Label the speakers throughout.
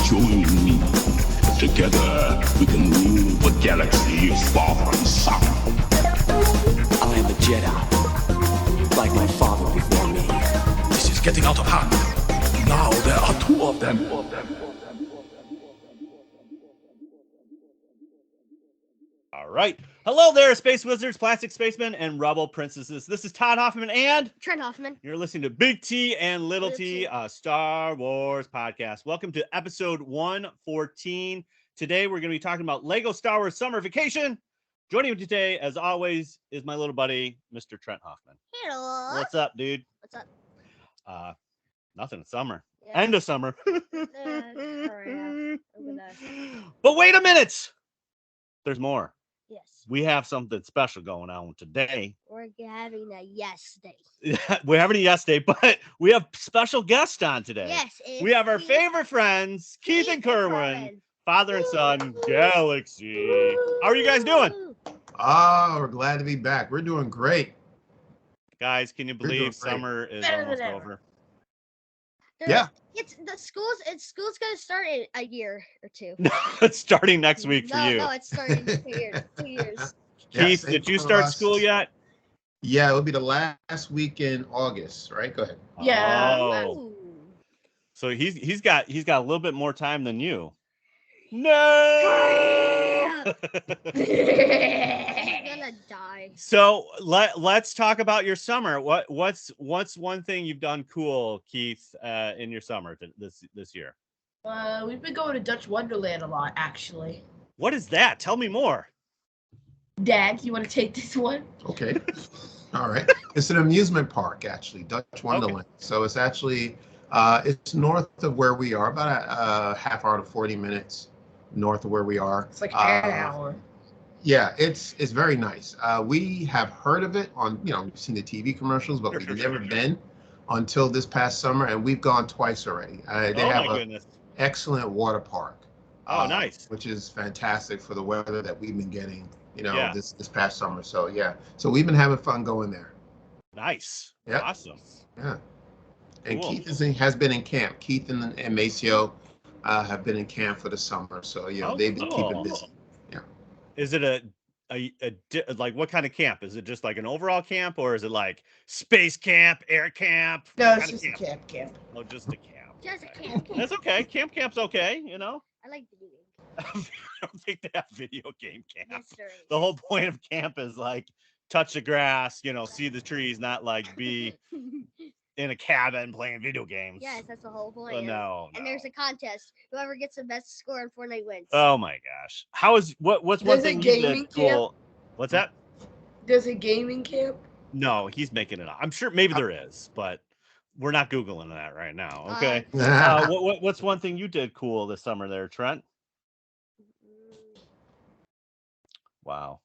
Speaker 1: Join me. Together, we can rule the galaxy far from the sun.
Speaker 2: I am a Jedi, like my father before me.
Speaker 1: This is getting out of hand. Now there are two of them.
Speaker 3: All right. Hello there, Space Wizards, Plastic Spacemen, and Rebel Princesses. This is Todd Hoffman and
Speaker 4: Trent Hoffman.
Speaker 3: You're listening to Big T and Little T, a Star Wars podcast. Welcome to episode 114. Today, we're going to be talking about Lego Star Wars Summer Vacation. Joining me today, as always, is my little buddy, Mr. Trent Hoffman.
Speaker 4: Hello.
Speaker 3: What's up, dude?
Speaker 4: What's up?
Speaker 3: Nothing. It's summer.
Speaker 4: Yeah.
Speaker 3: End of summer.
Speaker 4: Sorry,
Speaker 3: But wait a minute. There's more.
Speaker 4: Yes.
Speaker 3: We have something special going on today.
Speaker 4: We're having a yes day.
Speaker 3: We're having a yes day, but we have special guests on today.
Speaker 4: Yes.
Speaker 3: We have our favorite friends, Keith and Kerwin, father and son Galaxy. How are you guys doing?
Speaker 5: Oh, we're glad to be back. We're doing great.
Speaker 3: Guys, can you believe summer is almost over?
Speaker 5: Yeah.
Speaker 4: It's school's gonna start in a year or two.
Speaker 3: No, it's starting next week for you.
Speaker 4: No, it's starting in 2 years. 2 years.
Speaker 3: Keith, did you start school yet?
Speaker 5: Yeah, it'll be the last week in August, right? Go ahead.
Speaker 6: Yeah.
Speaker 3: Oh. So he's got a little bit more time than you. No.
Speaker 4: I'm gonna die.
Speaker 3: So let's talk about your summer. What's one thing you've done cool, Keith, in your summer this year?
Speaker 6: We've been going to Dutch Wonderland a lot, actually.
Speaker 3: What is that? Tell me more.
Speaker 6: Dad, you want to take this one?
Speaker 5: Okay. All right. It's an amusement park, actually, Dutch Wonderland. Okay. So it's actually it's north of where we are, about a half hour to 40 minutes north of where we are.
Speaker 6: It's like an hour.
Speaker 5: Yeah, it's very nice. We have heard of it on, we've seen the TV commercials, but we've never been until this past summer, and we've gone twice already. They have an excellent water park.
Speaker 3: Oh, nice.
Speaker 5: Which is fantastic for the weather that we've been getting, this past summer. So, yeah. So we've been having fun going there.
Speaker 3: Nice.
Speaker 5: Yeah.
Speaker 3: Awesome.
Speaker 5: Yeah. And
Speaker 3: cool.
Speaker 5: Keith has been in camp. Keith and Maceo have been in camp for the summer. So, they've been keeping busy.
Speaker 3: Is it a like what kind of camp? Is it just like an overall camp, or is it like space camp, air camp?
Speaker 6: No, it's just a camp.
Speaker 3: Oh, just a camp.
Speaker 4: Just a camp.
Speaker 3: That's okay. Camp's okay,
Speaker 4: I like video games.
Speaker 3: I don't think they have video game camp.
Speaker 4: Yes, there is.
Speaker 3: The whole point of camp is like touch the grass, see the trees, not like be in a cabin playing video games.
Speaker 4: Yes, that's the whole point.
Speaker 3: No.
Speaker 4: And there's a contest. Whoever gets the best score in Fortnite wins.
Speaker 3: Oh my gosh. What's one thing you did cool? What's that?
Speaker 6: There's a gaming camp?
Speaker 3: No, he's making it up. I'm sure maybe there is, but we're not Googling that right now. Okay. What's one thing you did cool this summer there, Trent? Wow.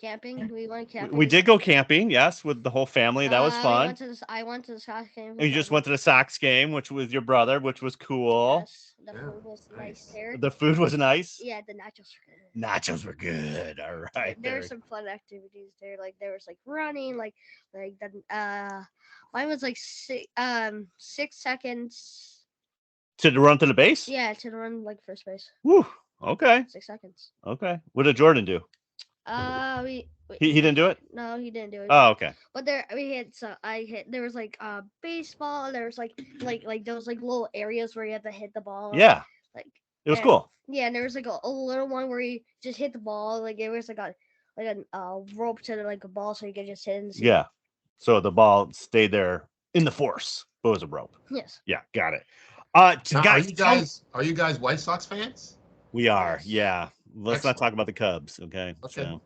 Speaker 4: Camping. We went camping.
Speaker 3: We did go camping, yes, with the whole family. That was fun.
Speaker 4: I went to the Sox game.
Speaker 3: You just went to the Sox game, which was your brother, which was cool.
Speaker 4: Yes, the food was nice there.
Speaker 3: The food was nice.
Speaker 4: Yeah, the nachos were good.
Speaker 3: Nachos were good. All right.
Speaker 4: There were some fun activities there. Like there was like running, like the mine was like 6 seconds.
Speaker 3: To run to the base?
Speaker 4: Yeah, to run like first base.
Speaker 3: Woo. Okay.
Speaker 4: 6 seconds.
Speaker 3: Okay. What did Jordan do? He didn't do it?
Speaker 4: No, he didn't do it.
Speaker 3: Oh, okay.
Speaker 4: But there there was like baseball, there was like those like little areas where you had to hit the ball.
Speaker 3: Yeah.
Speaker 4: Like
Speaker 3: it was cool.
Speaker 4: Yeah, and there was like a little one where you just hit the ball, like it was like a rope to like a ball so you could just hit it.
Speaker 3: Yeah. So the ball stayed there in the force. But it was a rope.
Speaker 4: Yes.
Speaker 3: Yeah, got it.
Speaker 5: Guys, are you guys White Sox fans?
Speaker 3: We are, yeah. Let's not talk about the Cubs, okay?
Speaker 5: Okay.
Speaker 3: So.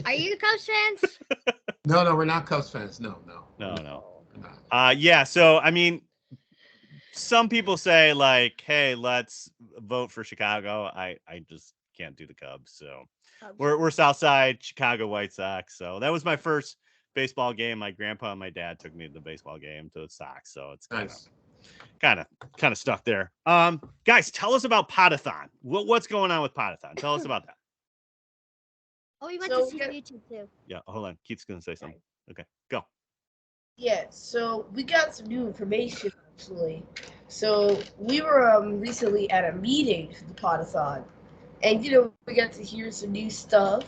Speaker 4: Are you Cubs fans?
Speaker 5: No, we're not Cubs fans. No.
Speaker 3: Yeah. So I mean, some people say like, "Hey, let's vote for Chicago." I just can't do the Cubs. So we're Southside Chicago White Sox. So that was my first baseball game. My grandpa and my dad took me to the baseball game to the Sox. So it's kind of stuck there. Guys, tell us about Podathon. What's going on with Podathon? Tell us about that.
Speaker 4: Oh, we went to see YouTube too.
Speaker 3: Yeah, hold on. Keith's gonna say something. Okay, go.
Speaker 6: Yeah, so we got some new information on actually. So we were recently at a meeting for the Podathon, and we got to hear some new stuff.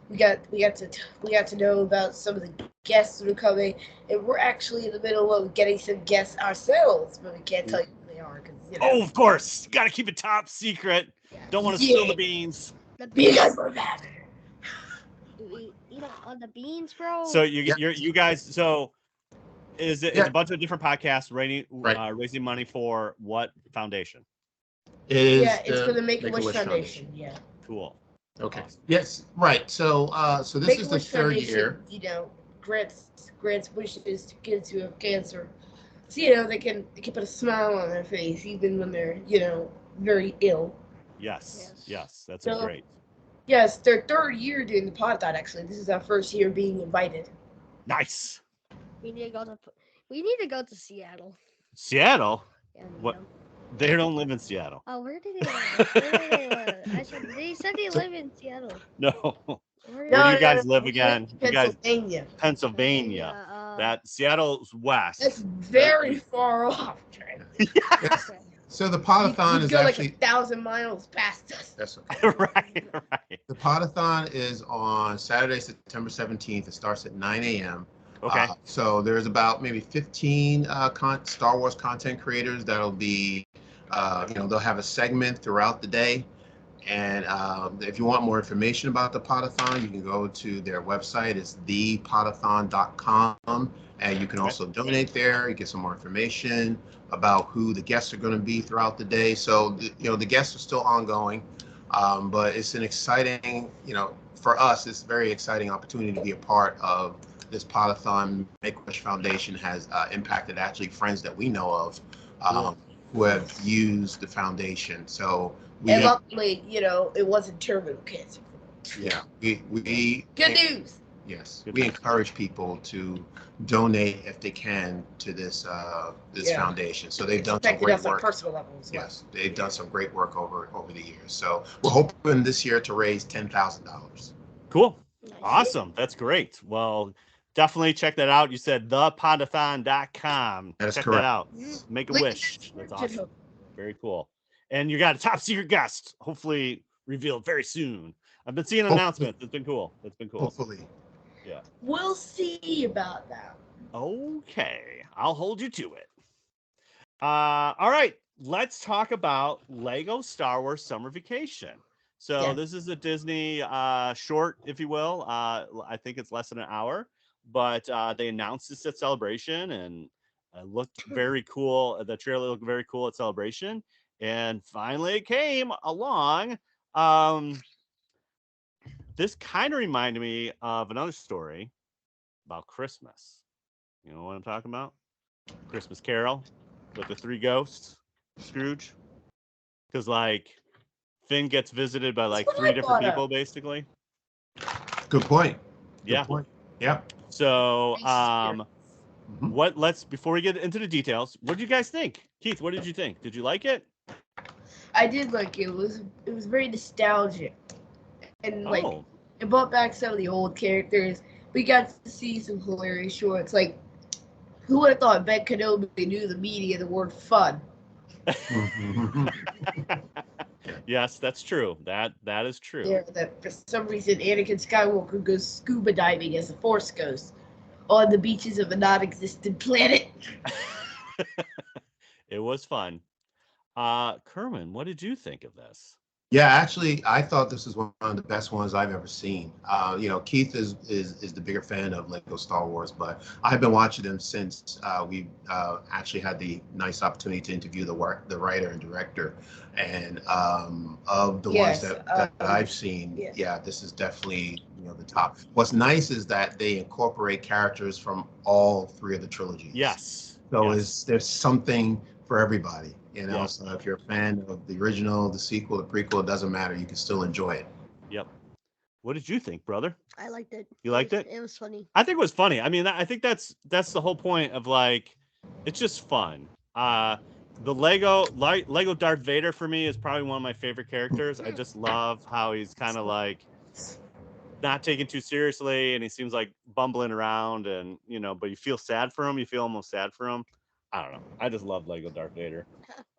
Speaker 6: We got to know about some of the guests that are coming, and we're actually in the middle of getting some guests ourselves, but we can't tell you who they are because
Speaker 3: Oh, of course, got to keep it top secret. Don't want to spill the beans.
Speaker 6: Because we're bad.
Speaker 4: Do we eat on the beans, bro?
Speaker 3: So you guys. So is it? It's a bunch of different podcasts raising money for what foundation?
Speaker 6: It's for the Make-A-Wish Foundation. Yeah.
Speaker 3: Cool.
Speaker 5: Okay. Awesome. Yes. Right. So so this is the third year.
Speaker 6: Grants wishes to kids who have cancer. So they can put a smile on their face even when they're very ill.
Speaker 3: Yes. That's
Speaker 6: so,
Speaker 3: great.
Speaker 6: Yes, their third year doing the Podathon. Actually, this is our first year being invited.
Speaker 3: Nice.
Speaker 4: We need to go to Seattle.
Speaker 3: Seattle?
Speaker 4: Yeah,
Speaker 3: what? They don't live in Seattle.
Speaker 4: Oh, where do they live? They said they live in Seattle.
Speaker 3: No. Where do you guys live again?
Speaker 6: Pennsylvania.
Speaker 3: Pennsylvania. That Seattle's west.
Speaker 6: That's very far off.
Speaker 5: So the Podathon is actually
Speaker 6: 1,000 miles past us.
Speaker 5: That's okay.
Speaker 3: right.
Speaker 5: The Podathon is on Saturday, September 17th. It starts at 9 a.m.
Speaker 3: Okay.
Speaker 5: So there's about maybe 15 Star Wars content creators that'll be, they'll have a segment throughout the day. And if you want more information about the Podathon, you can go to their website. It's thepodathon.com. And you can also donate there. You get some more information about who the guests are going to be throughout the day. So, the guests are still ongoing. But it's an exciting, for us, it's a very exciting opportunity to be a part of this Podathon. Make-A-Wish Foundation has impacted actually friends that we know of who have used the foundation. So
Speaker 6: luckily, it wasn't terminal cancer.
Speaker 5: Yeah, we
Speaker 6: good news.
Speaker 5: Yes, we encourage people to donate if they can to this foundation. So they've done some great work.
Speaker 6: Personal level as well.
Speaker 5: Yes, they've done some great work over the years. So we're hoping this year to raise $10,000.
Speaker 3: Cool, awesome, that's great. Well, definitely check that out. You said thepodathon.com.
Speaker 5: That is
Speaker 3: check
Speaker 5: correct.
Speaker 3: that out. Make a wish. That's awesome. Very cool. And you got a top secret guest, hopefully revealed very soon. I've been seeing announcements. It's been cool.
Speaker 5: Hopefully.
Speaker 6: Yeah. We'll see about that.
Speaker 3: Okay. I'll hold you to it. All right. Let's talk about Lego Star Wars Summer Vacation. So this is a Disney short, if you will. I think it's less than an hour, but they announced this at Celebration and it looked very cool. The trailer looked very cool at Celebration. And finally it came along. This kind of reminded me of another story about Christmas. You know what I'm talking about? Christmas Carol with the three ghosts, Scrooge. Because Finn gets visited by three different people, basically.
Speaker 5: Good point.
Speaker 3: Yeah.
Speaker 5: Good point. Yeah.
Speaker 3: So, before we get into the details, what did you guys think? Keith, what did you think? Did you like it?
Speaker 6: I did like it. It was very nostalgic. And it brought back some of the old characters. We got to see some hilarious shorts. Who would have thought Ben Kenobi knew the meaning of the word fun?
Speaker 3: Yes, that's true. That is true.
Speaker 6: Yeah, that for some reason Anakin Skywalker goes scuba diving as a Force ghost on the beaches of a non-existent planet.
Speaker 3: It was fun. Kerwin, what did you think of this?
Speaker 5: Yeah, actually, I thought this is one of the best ones I've ever seen. Keith is the bigger fan of Lego Star Wars, but I've been watching them since we actually had the nice opportunity to interview the writer and director. And of the ones that I've seen, this is definitely the top. What's nice is that they incorporate characters from all three of the trilogies.
Speaker 3: Yes.
Speaker 5: So there's something for everybody. So if you're a fan of the original, the sequel, the prequel, it doesn't matter. You can still enjoy it.
Speaker 3: Yep. What did you think, brother?
Speaker 4: I liked it.
Speaker 3: You liked it?
Speaker 4: It was funny.
Speaker 3: I think it was funny. I mean, I think that's the whole point of it's just fun. The Lego Darth Vader for me is probably one of my favorite characters. I just love how he's kind of not taken too seriously, and he seems bumbling around, and but you feel sad for him. You feel almost sad for him. I don't know. I just love Lego Darth Vader.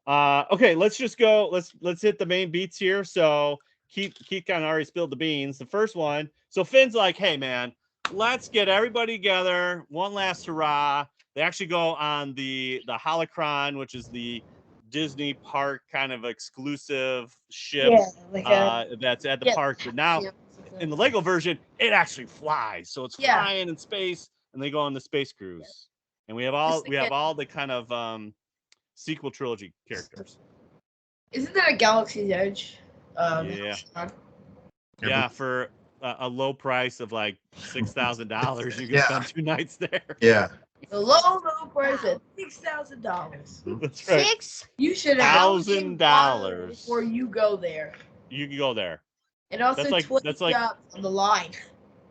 Speaker 3: Okay, let's just go. Let's hit the main beats here. So Keith kind of already spilled the beans. The first one. So Finn's like, hey man, let's get everybody together. One last hurrah. They actually go on the Holocron, which is the Disney park kind of exclusive ship that's at the park. But now in the Lego version, it actually flies. So it's flying in space, and they go on the space cruise. And we have all the kind of sequel trilogy characters.
Speaker 6: Isn't that a Galaxy's Edge?
Speaker 3: Yeah, for a low price of like $6,000, you can spend 2 nights there.
Speaker 5: Yeah.
Speaker 6: The low price of $6,000.
Speaker 3: That's right.
Speaker 6: You should have
Speaker 3: $1,000
Speaker 6: before you go there.
Speaker 3: You can go there.
Speaker 6: And also that's like on the line.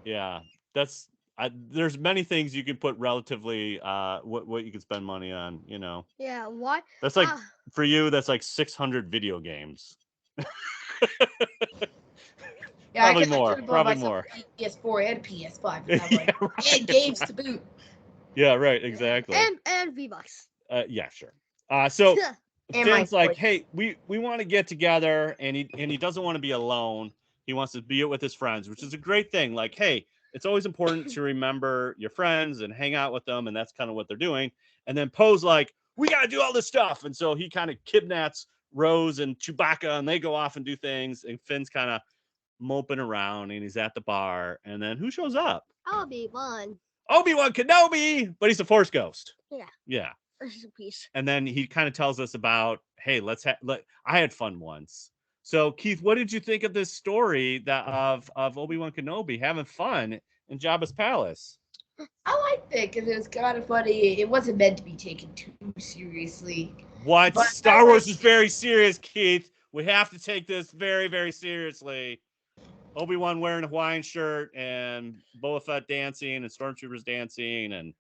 Speaker 3: Yeah, there's many things you can put relatively what you can spend money on. You know.
Speaker 4: Yeah. What?
Speaker 3: That's like for you. That's like 600 video games.
Speaker 6: Yeah,
Speaker 3: probably more. Probably more.
Speaker 6: PS4 and PS5. And games to boot.
Speaker 3: Yeah, right, exactly.
Speaker 4: And V-Bucks.
Speaker 3: Yeah, sure. So Finn's like, hey, we want to get together, and he doesn't want to be alone. He wants to be with his friends, which is a great thing. Like, hey, it's always important to remember your friends and hang out with them, and that's kind of what they're doing. And then Poe's like, we got to do all this stuff. And so he kind of kidnaps Rose and Chewbacca, and they go off and do things, and Finn's kind of moping around, and he's at the bar. And then who shows up?
Speaker 4: Obi-Wan
Speaker 3: Kenobi, but he's a Force ghost. Yeah.
Speaker 4: Piece.
Speaker 3: And then he kind of tells us about, hey, I had fun once. So Keith, what did you think of this story of Obi-Wan Kenobi having fun in Jabba's palace?
Speaker 6: I liked it because it was kind of funny. It wasn't meant to be taken too seriously.
Speaker 3: What? But Star Wars is very serious, Keith. We have to take this very, very seriously. Obi-Wan wearing a Hawaiian shirt and Boba Fett dancing and stormtroopers dancing, and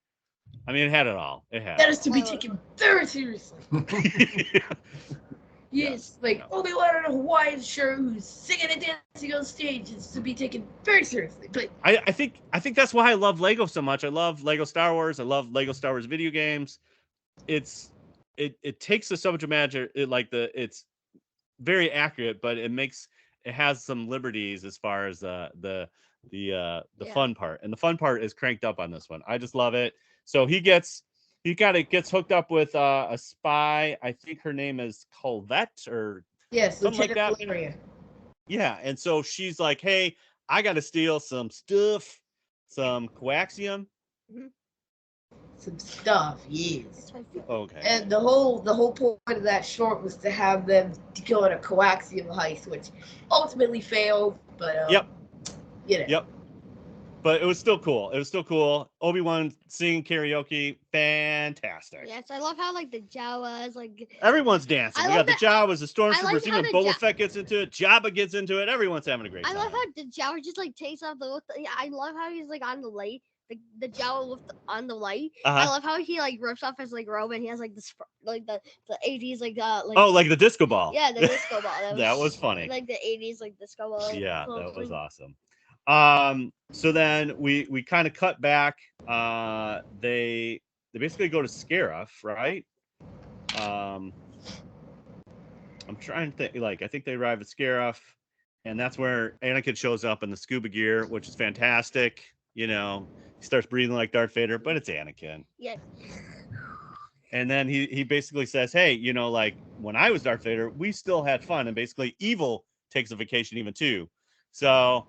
Speaker 3: I mean, it had it all.
Speaker 6: That is to be taken very seriously. Yes, like Obi-Wan in a Hawaiian shirt who's singing and dancing on stage is to be taken very seriously. But
Speaker 3: I think that's why I love Lego so much. I love Lego Star Wars. I love Lego Star Wars video games. It takes so much magic. It's very accurate, but it has some liberties as far as the fun part, and the fun part is cranked up on this one. I just love it. So he gets hooked up with a spy. I think her name is Colvette or something like that.
Speaker 6: Valeria.
Speaker 3: Yeah, and so she's like, "Hey, I got to steal some stuff, some coaxium."
Speaker 6: Some stuff, yes.
Speaker 3: Okay.
Speaker 6: And the whole point of that short was to have them go on a coaxium heist, which ultimately failed. But
Speaker 3: Yep.
Speaker 6: Yep.
Speaker 3: But it was still cool. Obi-Wan singing karaoke, fantastic.
Speaker 4: Yes, I love how like the Jawas, like
Speaker 3: everyone's dancing. We got the Jawas, the stormtroopers, even Boba Fett gets into it, Jabba gets into it. Everyone's having a great time.
Speaker 4: I love how the Jawa just like takes off I love how he's like on the light. The Jawa on the light. I love how he like rips off his like robe and he has like this like the 80s like
Speaker 3: like the disco ball.
Speaker 4: Yeah, the disco ball.
Speaker 3: That was funny.
Speaker 4: Like the 80s like disco ball.
Speaker 3: Yeah, that was awesome. So then we kind of cut back. They basically go to Scarif, right? I'm trying to think. Like, I think they arrive at Scarif, and that's where Anakin shows up in the scuba gear, which is fantastic. You know, he starts breathing like Darth Vader, but it's Anakin.
Speaker 4: Yeah.
Speaker 3: And then he basically says, hey, you know, like when I was Darth Vader, we still had fun, and basically evil takes a vacation even too. So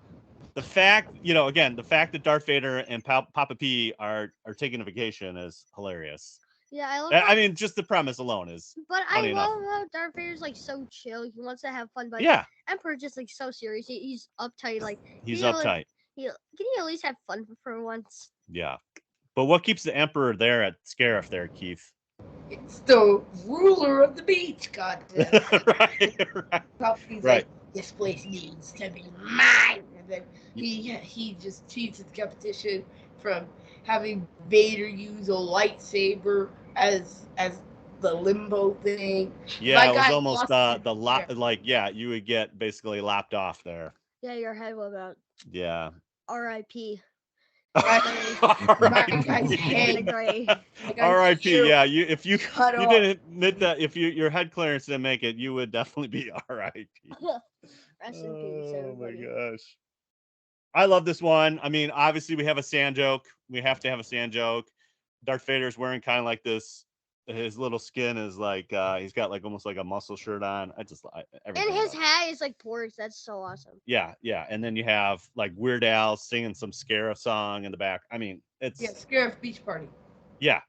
Speaker 3: the fact that Darth Vader and Papa P are taking a vacation is hilarious.
Speaker 4: Yeah, I love.
Speaker 3: I mean, just the premise alone is.
Speaker 4: But I love how Darth Vader's like so chill. He wants to have fun, but Emperor's just like so serious. He's uptight. Like
Speaker 3: he's uptight.
Speaker 4: Can he at least have fun for once?
Speaker 3: Yeah, but what keeps the Emperor there at Scarif there, Keith?
Speaker 6: It's the ruler of the beach, goddamn.
Speaker 3: Right.
Speaker 6: Like, this place needs to be mine. And then he just cheats at the competition from having Vader use a lightsaber as the limbo thing.
Speaker 3: Yeah, it was almost you would get basically lopped off there.
Speaker 4: Yeah, your head will go.
Speaker 3: Yeah.
Speaker 4: R.I.P.
Speaker 3: R.I.P. Yeah, if you didn't admit that, if your head clearance didn't make it, you would definitely be R.I.P.
Speaker 4: Rest in peace, everybody.
Speaker 3: Oh my gosh. I love this one. I mean, obviously we have a sand joke. We have to have a sand joke. Darth Vader's wearing kind of like this. His little skin is like he's got like almost like a muscle shirt on.
Speaker 4: And his hat is like pork. That's so awesome.
Speaker 3: Yeah. And then you have like Weird Al singing some Scarif song in the back. I mean, it's
Speaker 6: Scarif Beach Party.
Speaker 3: Yeah,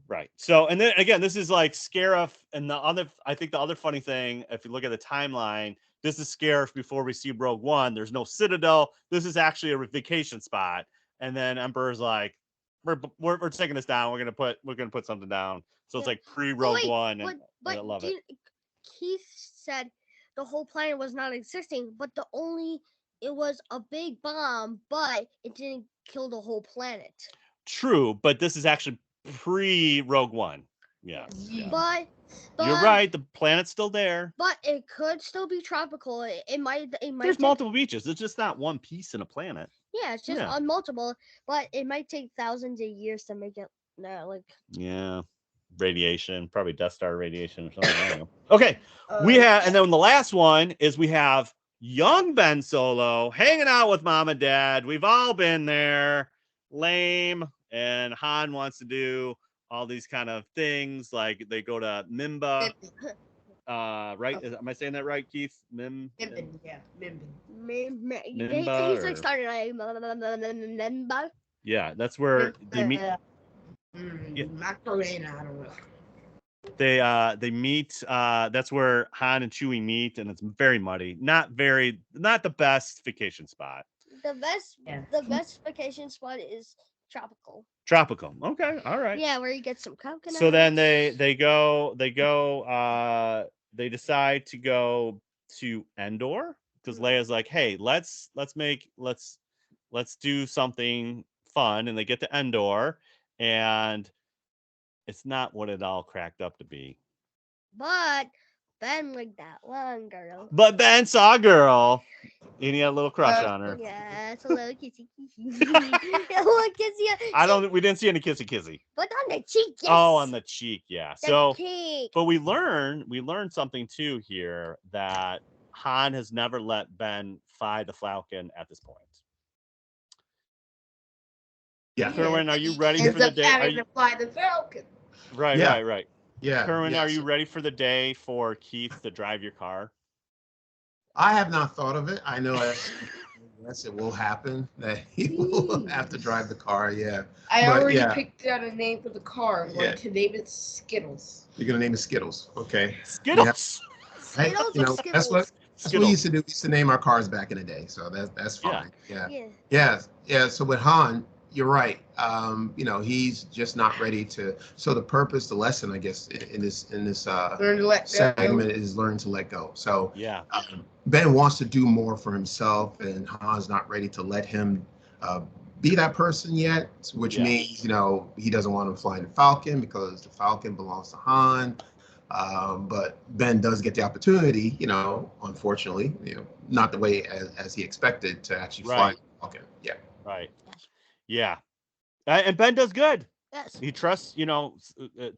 Speaker 3: right. So, and then again, this is like Scarif, and I think the other funny thing, if you look at the timeline, this is Scarif before we see Rogue One. There's no Citadel. This is actually a vacation spot, and then Emperor's like, we're taking this down. We're gonna put something down. So it's like pre-Rogue One, and I love it.
Speaker 4: Keith said the whole planet was not existing, but it was a big bomb, but it didn't kill the whole planet.
Speaker 3: True, but this is actually pre-Rogue One. Yeah.
Speaker 4: But
Speaker 3: you're right. The planet's still there.
Speaker 4: But it could still be tropical. It might.
Speaker 3: There's multiple beaches. It's just not one piece in a planet.
Speaker 4: Yeah, it's just on multiple. But it might take thousands of years to make it.
Speaker 3: Yeah. Radiation, probably Death Star radiation or something. I don't know. Okay, and then the last one is we have young Ben Solo hanging out with mom and dad. We've all been there. Lame, and Han wants to do all these kind of things, like they go to Mimba. Right? Am I saying that right, Keith? Mimba.
Speaker 4: He's like starting like Mimba.
Speaker 3: Yeah, that's where they meet.
Speaker 6: Macarena, I don't know.
Speaker 3: They meet. That's where Han and Chewie meet, and it's very muddy. Not the best vacation spot.
Speaker 4: The best vacation spot is tropical.
Speaker 3: Tropical. Okay. All right.
Speaker 4: Yeah, where you get some coconut.
Speaker 3: So then they decide to go to Endor, because Leia's like, hey, let's do something fun, and they get to Endor. And it's not what it all cracked up to be.
Speaker 4: But Ben liked that one girl.
Speaker 3: But Ben saw a girl, and he had a little crush on her.
Speaker 4: Yeah, it's a little kissy. A little kissy.
Speaker 3: We didn't see any kissy.
Speaker 4: But on the cheek, yes.
Speaker 3: Oh, on the cheek, yeah.
Speaker 4: The cheek.
Speaker 3: But we learned something too here, that Han has never let Ben fly the Falcon at this point.
Speaker 5: Yeah.
Speaker 3: Kerwin, are you ready for the day?
Speaker 6: To fly the Falcon.
Speaker 3: Right.
Speaker 5: Yeah.
Speaker 3: Kerwin, are you ready for the day for Keith to drive your car?
Speaker 5: I have not thought of it. I know yes, it will happen that he will have to drive the car. Yeah.
Speaker 6: I already picked out a name for the car. I'm going to name it Skittles.
Speaker 5: You're going to name it Skittles. Okay.
Speaker 3: Skittles.
Speaker 5: Yeah.
Speaker 4: Skittles.
Speaker 5: That's what we used to do. We used to name our cars back in the day. So that's fine. Yeah. So with Han, you're right. He's just not ready to. So the lesson, I guess, in this segment is learn to let go. So Ben wants to do more for himself, and Han's not ready to let him be that person yet. Which means, he doesn't want him flying the Falcon because the Falcon belongs to Han. But Ben does get the opportunity, unfortunately, not the way as he expected to actually fly the Falcon. Yeah.
Speaker 3: Right. Yeah. And Ben does good.
Speaker 4: Yes.
Speaker 3: He trusts,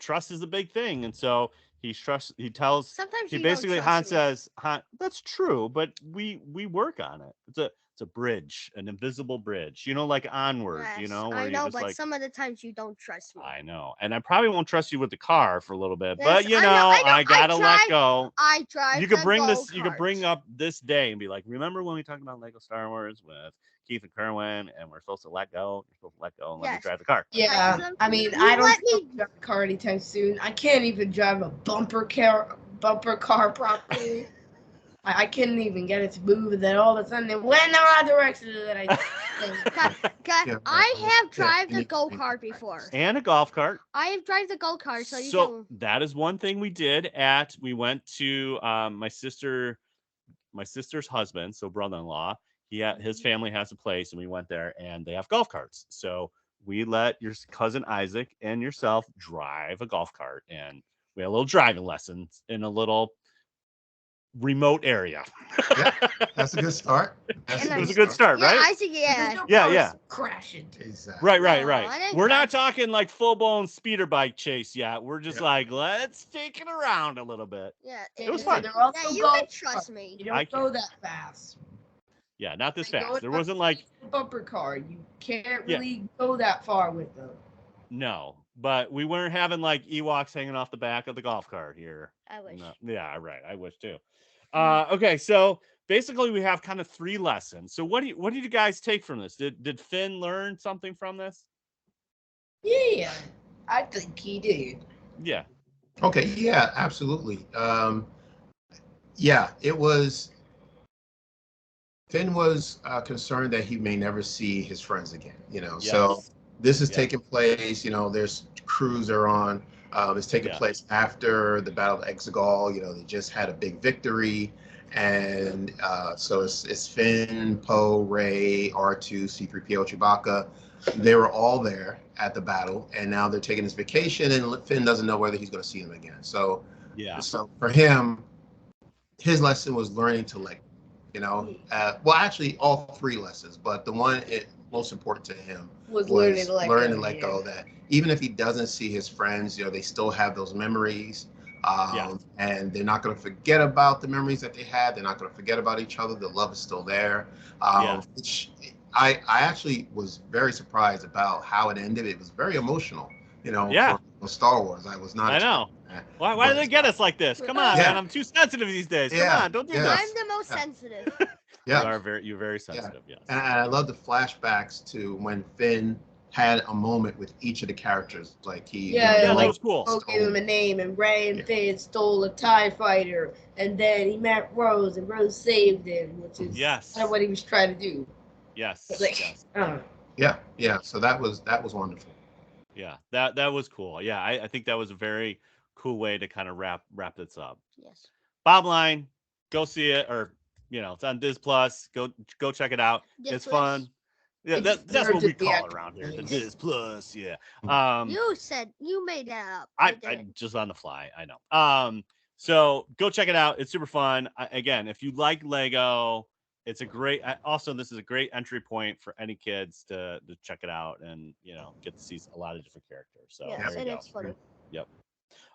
Speaker 3: trust is a big thing. And so he tells,
Speaker 4: sometimes
Speaker 3: Han says, Han, that's true, but we work on it. It's a bridge, an invisible bridge, like Onward,
Speaker 4: yes,
Speaker 3: where
Speaker 4: I know, but some of the times you don't trust me.
Speaker 3: I know. And I probably won't trust you with the car for a little bit, but I gotta let go.
Speaker 4: I drive.
Speaker 3: You could bring up this day and be like, remember when we talked about Lego Star Wars with Keith and Kerwin, and we're supposed to let go. You're supposed to let go and let me drive the car.
Speaker 6: Yeah, I mean, I don't drive the car anytime soon. I can't even drive a bumper car properly. I couldn't even get it to move, and then all of a sudden it went in the wrong direction. And
Speaker 4: I have driven the go-kart before.
Speaker 3: And a golf cart.
Speaker 4: I have driven the go-kart,
Speaker 3: so that is one thing we did we went to my sister's husband, so brother-in-law. His family has a place, and we went there, and they have golf carts. So we let your cousin Isaac and yourself drive a golf cart, and we had a little driving lessons in a little remote area.
Speaker 5: Yeah, that's a good start.
Speaker 3: It was a good start, right?
Speaker 4: I think
Speaker 6: Yeah. Crashing.
Speaker 5: Exactly.
Speaker 3: Right. We're not talking like full-blown speeder bike chase yet. We're just like, let's take it around a little bit.
Speaker 4: Yeah,
Speaker 3: it was fun.
Speaker 4: You can trust me.
Speaker 6: You don't go that fast.
Speaker 3: Yeah, not this fast. There wasn't like
Speaker 6: bumper car. You can't really go that far with them.
Speaker 3: No, but we weren't having like Ewoks hanging off the back of the golf cart here.
Speaker 4: I wish.
Speaker 3: No. Yeah, right. I wish too. Okay, so basically we have kind of 3 lessons. So what did you guys take from this? Did Finn learn something from this?
Speaker 6: Yeah, I think he did.
Speaker 3: Yeah.
Speaker 5: Okay. Yeah, absolutely. Yeah, it was. Finn was concerned that he may never see his friends again. So this is taking place. There's crews are on. It's taking place after the Battle of Exegol. They just had a big victory, and so it's Finn, Poe, Rey, R2, C-3PO, Chewbacca. They were all there at the battle, and now they're taking this vacation, and Finn doesn't know whether he's going to see them again. So for him, his lesson was learning to let. Well, actually, all 3 lessons, but the one most important to him was learning to let go. That even if he doesn't see his friends, they still have those memories, and they're not going to forget about the memories that they had. They're not going to forget about each other. The love is still there. Which I actually was very surprised about how it ended. It was very emotional. For Star Wars, I was not.
Speaker 3: I know. Why do they get us like this? Come on, man! I'm too sensitive these days. Come on, don't do this.
Speaker 4: I'm the most sensitive.
Speaker 5: Yeah,
Speaker 3: you're very sensitive. Yes.
Speaker 5: And I love the flashbacks to when Finn had a moment with each of the characters. Like
Speaker 3: that was cool.
Speaker 6: Gave him a name, and Rey and Finn stole a TIE fighter, and then he met Rose, and Rose saved him, which is kind of what he was trying to do.
Speaker 3: Yes.
Speaker 5: Yeah. So that was wonderful.
Speaker 3: Yeah, that was cool. Yeah, I think that was a very cool way to kind of wrap this up.
Speaker 4: Yes.
Speaker 3: Bottom line, go see it, or it's on Diz Plus. Go check it out. It's fun. Yeah, that's what we call it around here. The Diz Plus. Yeah.
Speaker 4: You made that up.
Speaker 3: I just on the fly. I know. So go check it out. It's super fun. Again, if you like Lego, it's a great. Also, this is a great entry point for any kids to check it out and get to see a lot of different characters. So
Speaker 4: it's funny.
Speaker 3: Yep.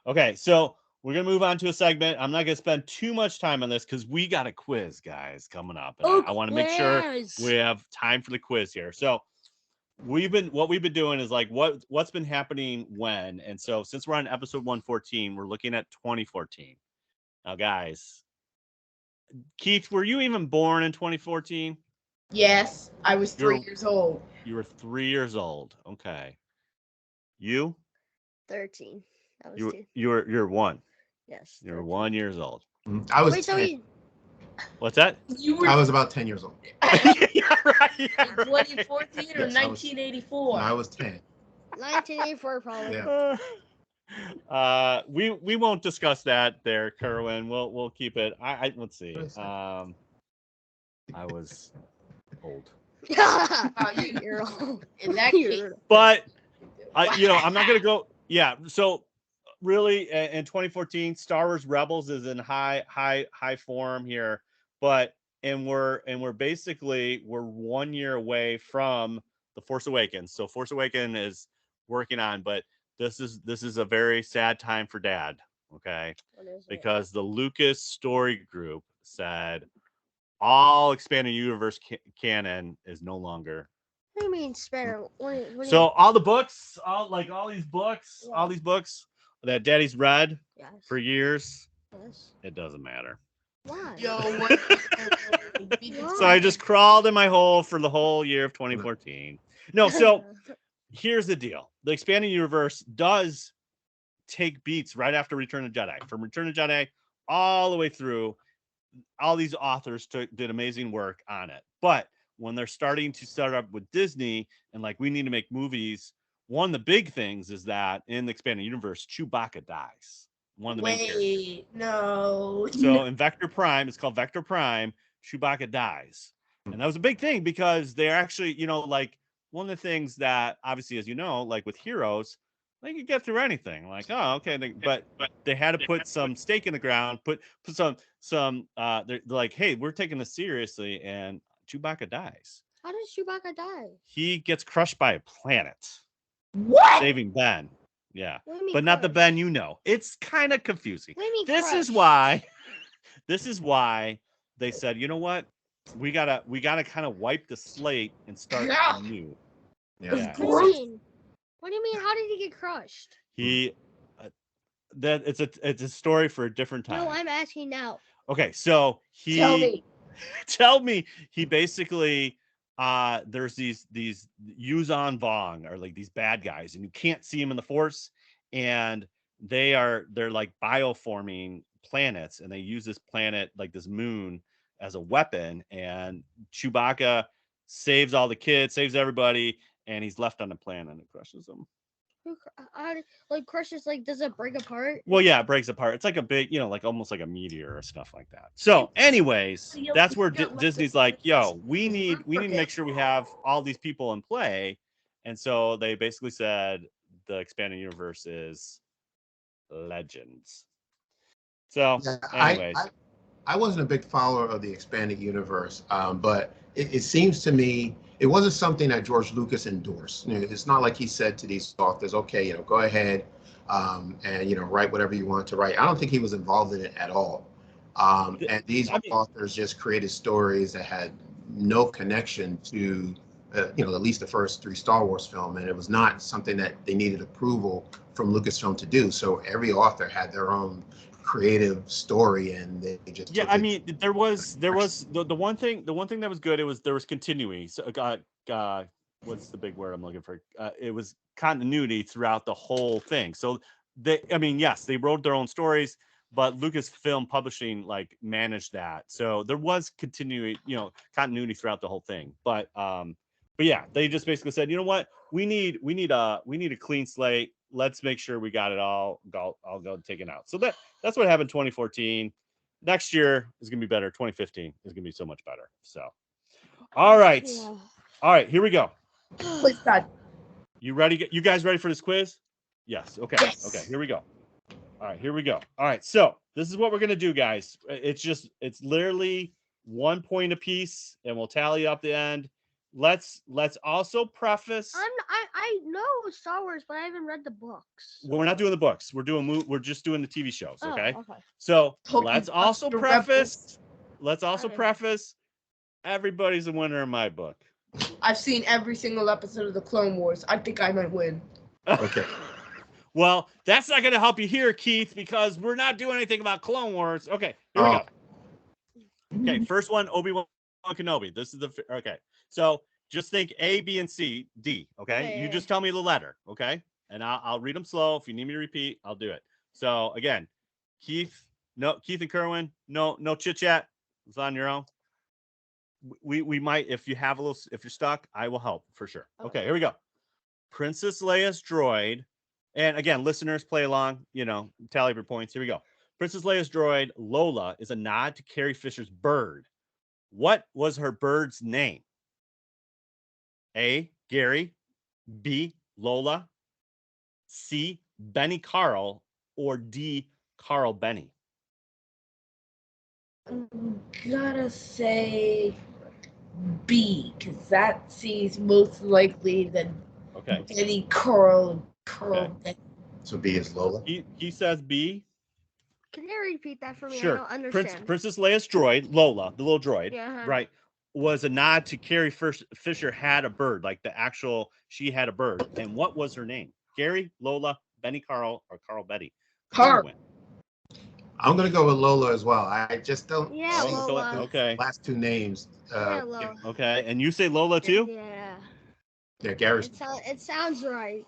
Speaker 3: Okay, so we're gonna move on to a segment. I'm not gonna spend too much time on this because we got a quiz, guys, coming up. And I want to make sure we have time for the quiz here. So what we've been doing is like what's been happening when, and so since we're on episode 114, we're looking at 2014. Now, guys. Keith, were you even born in 2014?
Speaker 6: Yes, I was 3 years old.
Speaker 3: You were 3 years old. Okay. You?
Speaker 4: 13. I was 2.
Speaker 3: You're 1.
Speaker 4: Yes.
Speaker 3: You're 1 years old.
Speaker 5: I was 10.
Speaker 3: What's that?
Speaker 5: I was about 10 years old.
Speaker 3: Yeah, right. Yeah,
Speaker 6: 2014 or 1984?
Speaker 5: I was 10.
Speaker 4: 1984 probably.
Speaker 5: Yeah.
Speaker 3: We won't discuss that there, Kerwin. We'll keep it. Let's see. I was old.
Speaker 6: You're old. In that case.
Speaker 3: But I'm not gonna go. Yeah. So really, in 2014, Star Wars Rebels is in high form here, and we're basically 1 year away from The Force Awakens. So Force Awakens is working on, but this is a very sad time for Dad, okay? Because the Lucas Story Group said all expanded universe canon is no longer.
Speaker 4: What do you mean expanded?
Speaker 3: So all the books, all these books that Daddy's read for years, it doesn't matter.
Speaker 4: Why?
Speaker 3: So I just crawled in my hole for the whole year of 2014. No, so here's the deal. The expanded universe does take beats right after Return of the Jedi. From Return of the Jedi all the way through, all these authors did amazing work on it. But when they're starting to start up with Disney and we need to make movies, one of the big things is that in the expanded universe, Chewbacca dies. One of the main characters.
Speaker 6: No.
Speaker 3: So in Vector Prime, it's called Vector Prime, Chewbacca dies. And that was a big thing because they're actually, one of the things that obviously, as you know, with Heroes, They could get through anything. Like, oh, okay, but they had to put some stake in the ground, put some. They're like, hey, we're taking this seriously, and Chewbacca dies.
Speaker 4: How does Chewbacca die?
Speaker 3: He gets crushed by a planet.
Speaker 6: What?
Speaker 3: Saving Ben. Yeah, but not the Ben you know. It's kind of confusing. This is why they said, you know what, we gotta kind of wipe the slate and start anew.
Speaker 5: Yeah.
Speaker 4: What do you mean? How did he get crushed?
Speaker 3: He that it's a story for a different time.
Speaker 4: No, I'm asking now.
Speaker 3: Okay, so tell me. He basically there's these Yuzan Vong, or like these bad guys, and you can't see them in the Force, and they're like bioforming planets, and they use this planet, like this moon, as a weapon, and Chewbacca saves all the kids, saves everybody, and he's left on the planet and it crushes them.
Speaker 4: Like crushes, like, does it break apart?
Speaker 3: Well, yeah, it breaks apart. It's like a big, like almost like a meteor or stuff like that. So anyways, that's where Disney's like, yo, we need to make sure we have all these people in play. And so they basically said the expanded universe is Legends. So anyways.
Speaker 5: I wasn't a big follower of the expanded universe, but it seems to me it wasn't something that George Lucas endorsed. It's not like he said to these authors, okay, go ahead and write whatever you want to write. I don't think he was involved in it at all. And these authors just created stories that had no connection to at least the first 3 Star Wars film, and it was not something that they needed approval from Lucasfilm to do. So every author had their own creative story, and they just
Speaker 3: I mean, there was the one thing that was good. There was continuity. So what's the big word I'm looking for? It was continuity throughout the whole thing. So yes, they wrote their own stories, but Lucasfilm Publishing like managed that. So there was continuity throughout the whole thing. But yeah, they just basically said, you know what, we need a clean slate. Let's make sure we got it all go taken out. So that's what happened 2014. Next year is going to be better. 2015 is going to be so much better. So, all right.
Speaker 4: Yeah.
Speaker 3: All right, here we go.
Speaker 6: Quiz time.
Speaker 3: You ready? You guys ready for this quiz? Yes. Okay.
Speaker 6: Yes.
Speaker 3: Okay, here we go. All right, here we go. All right, so this is what we're going to do, guys. It's literally 1 point apiece, and we'll tally up the end. Let's also preface.
Speaker 4: I know Star Wars, but I haven't read the books.
Speaker 3: Well, we're not doing the books. We're just doing the TV shows. Okay.
Speaker 4: Okay.
Speaker 3: So let's also preface. Everybody's a winner in my book.
Speaker 6: I've seen every single episode of the Clone Wars. I think I might win.
Speaker 5: Okay.
Speaker 3: Well, that's not going to help you here, Keith, because we're not doing anything about Clone Wars. Okay, here we go. Okay, first one, Obi-Wan Kenobi. This is okay. So just think A, B, and C, D. Okay, you just tell me the letter. Okay, and I'll read them slow. If you need me to repeat, I'll do it. So again, Keith and Kerwin, no chit chat. It's on your own. We might, if you're stuck, I will help for sure. Okay, here we go. Princess Leia's droid, and again, listeners, play along. Tally your points. Here we go. Princess Leia's droid Lola is a nod to Carrie Fisher's bird. What was her bird's name? A, Gary, B, Lola, C, Benny Carl, or D, Carl Benny?
Speaker 6: Gotta say B, because that seems most likely than Benny Carl.
Speaker 3: Okay.
Speaker 5: So B is Lola?
Speaker 3: He says B.
Speaker 4: Can you repeat that for me?
Speaker 3: Sure.
Speaker 4: I don't understand.
Speaker 3: Princess Leia's droid, Lola, the little droid,
Speaker 4: Yeah.
Speaker 3: right, was a nod to Carrie Fisher had a bird, like she had a bird. And what was her name? Gary, Lola, Benny Carl, or Carl Betty?
Speaker 6: Carl.
Speaker 5: I'm going to go with Lola as well. I just don't.
Speaker 4: Yeah, Lola.
Speaker 3: Okay.
Speaker 5: Last 2 names.
Speaker 4: Lola.
Speaker 3: Okay. And you say Lola too?
Speaker 4: Yeah.
Speaker 5: Yeah, Gary's.
Speaker 4: It sounds right.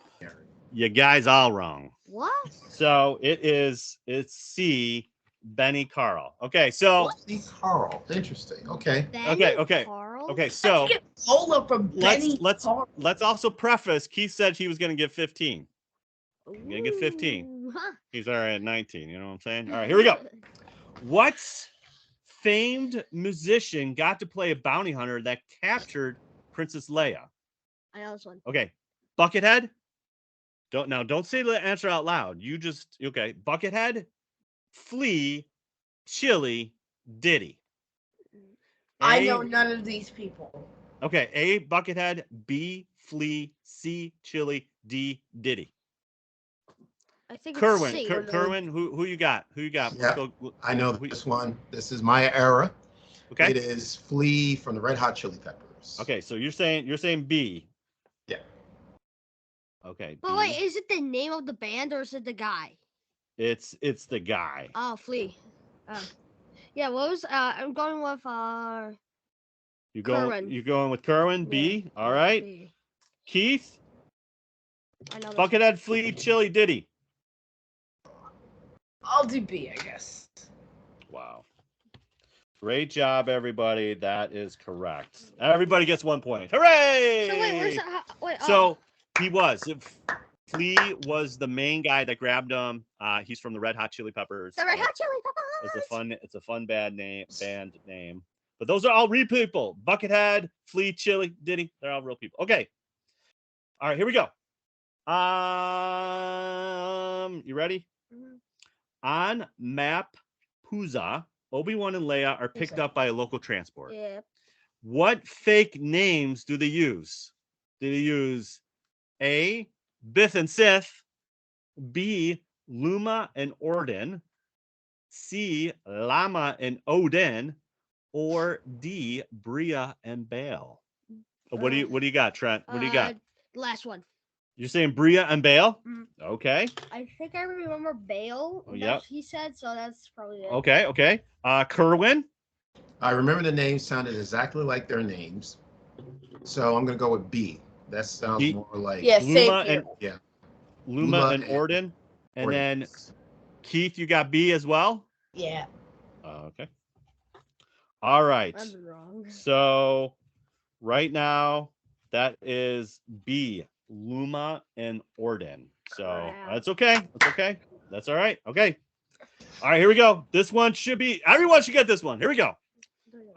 Speaker 3: You guys all wrong.
Speaker 4: What?
Speaker 3: So it's C, Benny Carl. Okay, so
Speaker 5: Benny Carl. Interesting. Okay.
Speaker 3: Okay.
Speaker 4: Carl?
Speaker 3: Okay, so
Speaker 6: Lola from Benny Carl.
Speaker 3: Let's also preface. Keith said he was going to give 15. I'm going to get 15. He's already at 19. You know what I'm saying? All right, here we go. What famed musician got to play a bounty hunter that captured Princess Leia?
Speaker 4: I know this one.
Speaker 3: Okay, Buckethead, Don't say the answer out loud. You just okay. Buckethead, Flea, Chili, Diddy.
Speaker 6: I know none of these people.
Speaker 3: Okay, A, Buckethead, B, Flea, C, Chili, D, Diddy.
Speaker 4: I think
Speaker 3: Kerwin,
Speaker 4: it's C.
Speaker 3: Kerwin, who you got? Who you got?
Speaker 5: Yeah, I know this one. This is my era.
Speaker 3: Okay.
Speaker 5: It is Flea from the Red Hot Chili Peppers.
Speaker 3: Okay, so you're saying B.
Speaker 5: Yeah.
Speaker 3: Okay.
Speaker 4: But wait, is it the name of the band or is it the guy?
Speaker 3: It's the guy.
Speaker 4: Oh, Flea. Yeah, what was I'm going with Kerwin.
Speaker 3: You're going with Kerwin, B.
Speaker 4: Yeah,
Speaker 3: All right.
Speaker 4: B.
Speaker 3: Keith.
Speaker 4: I know.
Speaker 3: Buckethead, Flea, Chili, Diddy.
Speaker 6: I'll do B, I guess.
Speaker 3: Wow. Great job, everybody. That is correct. Everybody gets 1 point. Hooray!
Speaker 4: So wait, where's that? Wait.
Speaker 3: So he was. Flea was the main guy that grabbed him. He's from the Red Hot Chili Peppers.
Speaker 4: The Red Hot Chili Peppers.
Speaker 3: It's a fun band name. But those are all real people. Buckethead, Flea, Chili, Diddy. They're all real people. Okay. All right, here we go. You ready?
Speaker 4: Mm-hmm.
Speaker 3: On map Puza, Obi-Wan and Leia are picked up by a local transport.
Speaker 4: Yeah.
Speaker 3: What fake names do they use? Do they use A, Bith and Sith, B, Luma and Orden, C, Lama and Odin, or D, Bria and Bail? What do you got, Trent? What do you got?
Speaker 4: Last one.
Speaker 3: You're saying Bria and Bail?
Speaker 4: Mm.
Speaker 3: Okay.
Speaker 4: I think I remember Bail.
Speaker 3: Oh, yeah.
Speaker 4: He said, so that's probably it.
Speaker 3: Okay. Kerwin?
Speaker 5: I remember the names sounded exactly like their names. So I'm going to go with B. That sounds more like
Speaker 3: Luma and Orden. And then Keith, you got B as well?
Speaker 6: Yeah.
Speaker 3: Okay. All right.
Speaker 4: I'm wrong.
Speaker 3: So right now that is B, Luma and Orden. So that's okay. That's okay. That's all right. Okay. All right, here we go. This one should be, everyone should get this one. Here we go.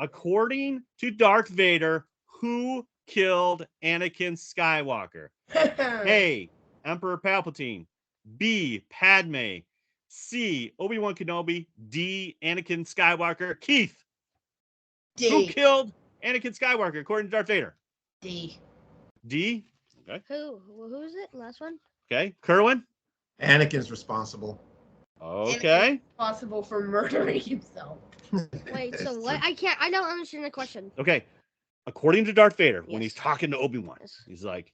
Speaker 3: According to Darth Vader, who killed Anakin Skywalker? A, Emperor Palpatine. B, Padme. C, Obi-Wan Kenobi. D, Anakin Skywalker. Keith.
Speaker 6: D.
Speaker 3: Who killed Anakin Skywalker according to Darth Vader?
Speaker 6: D.
Speaker 3: D. Okay.
Speaker 4: Who is it? Last one?
Speaker 3: Okay. Kerwin?
Speaker 5: Anakin's responsible.
Speaker 3: Okay.
Speaker 6: Responsible for murdering himself.
Speaker 4: Wait, so what? I don't understand the question.
Speaker 3: Okay. According to Darth Vader, when he's talking to Obi-Wan, he's like,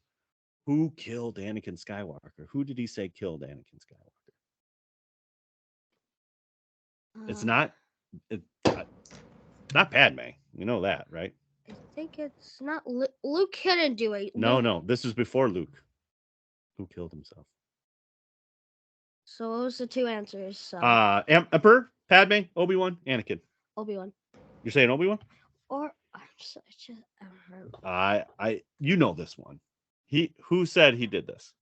Speaker 3: who killed Anakin Skywalker? Who did he say killed Anakin Skywalker? It's not Padme. You know that, right?
Speaker 4: I think it's not Luke couldn't do it.
Speaker 3: No. This is before Luke. Who killed himself?
Speaker 4: So what was the two answers? So.
Speaker 3: Emperor, Padme, Obi-Wan, Anakin.
Speaker 4: Obi-Wan.
Speaker 3: You're saying Obi-Wan?
Speaker 4: Or I'm such a
Speaker 3: you know this one. Who said he did this?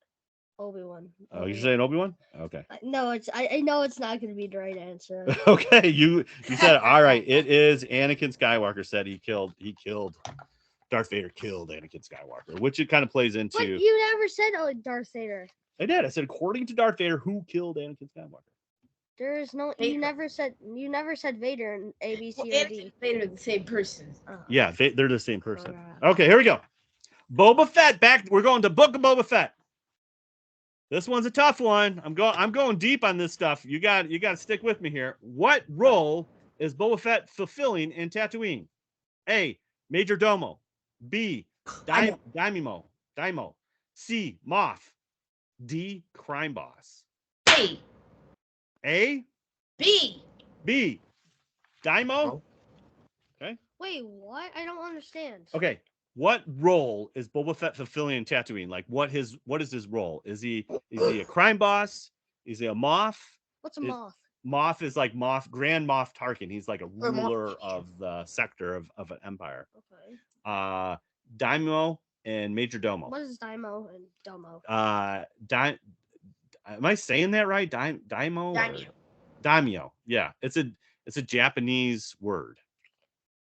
Speaker 4: Obi-Wan.
Speaker 3: Oh, you're saying Obi-Wan? Okay.
Speaker 4: No, I know it's not going to be the right answer.
Speaker 3: Okay, you said it. All right. It is Anakin Skywalker said he killed Darth Vader killed Anakin Skywalker, which it kind of plays into.
Speaker 4: But you never said Darth Vader.
Speaker 3: I did. I said according to Darth Vader, who killed Anakin Skywalker?
Speaker 4: There is no. Vader. You never said Vader in A, B, C, or D.
Speaker 6: Vader are the same person.
Speaker 3: Yeah, they're the same person. Okay, here we go. Boba Fett back. We're going to Book of Boba Fett. This one's a tough one. I'm going deep on this stuff. You got to stick with me here. What role is Boba Fett fulfilling in Tatooine? A, Major Domo. B, Daimyo. C, Moff. D, Crime Boss. A? B. Daimyo? Okay.
Speaker 4: Wait, what? I don't understand.
Speaker 3: Okay. What role is Boba Fett fulfilling in Tatooine? Like, what is his role? Is he a crime boss? Is he a Moff?
Speaker 4: What's a Moff?
Speaker 3: Moff is like Grand Moff Tarkin. He's like a ruler of the sector of an empire.
Speaker 4: Okay.
Speaker 3: Daimyo and Major Domo.
Speaker 4: What is Daimyo and Domo?
Speaker 3: Am I saying that right? Daimyo. Daimyo. Yeah, it's a Japanese word.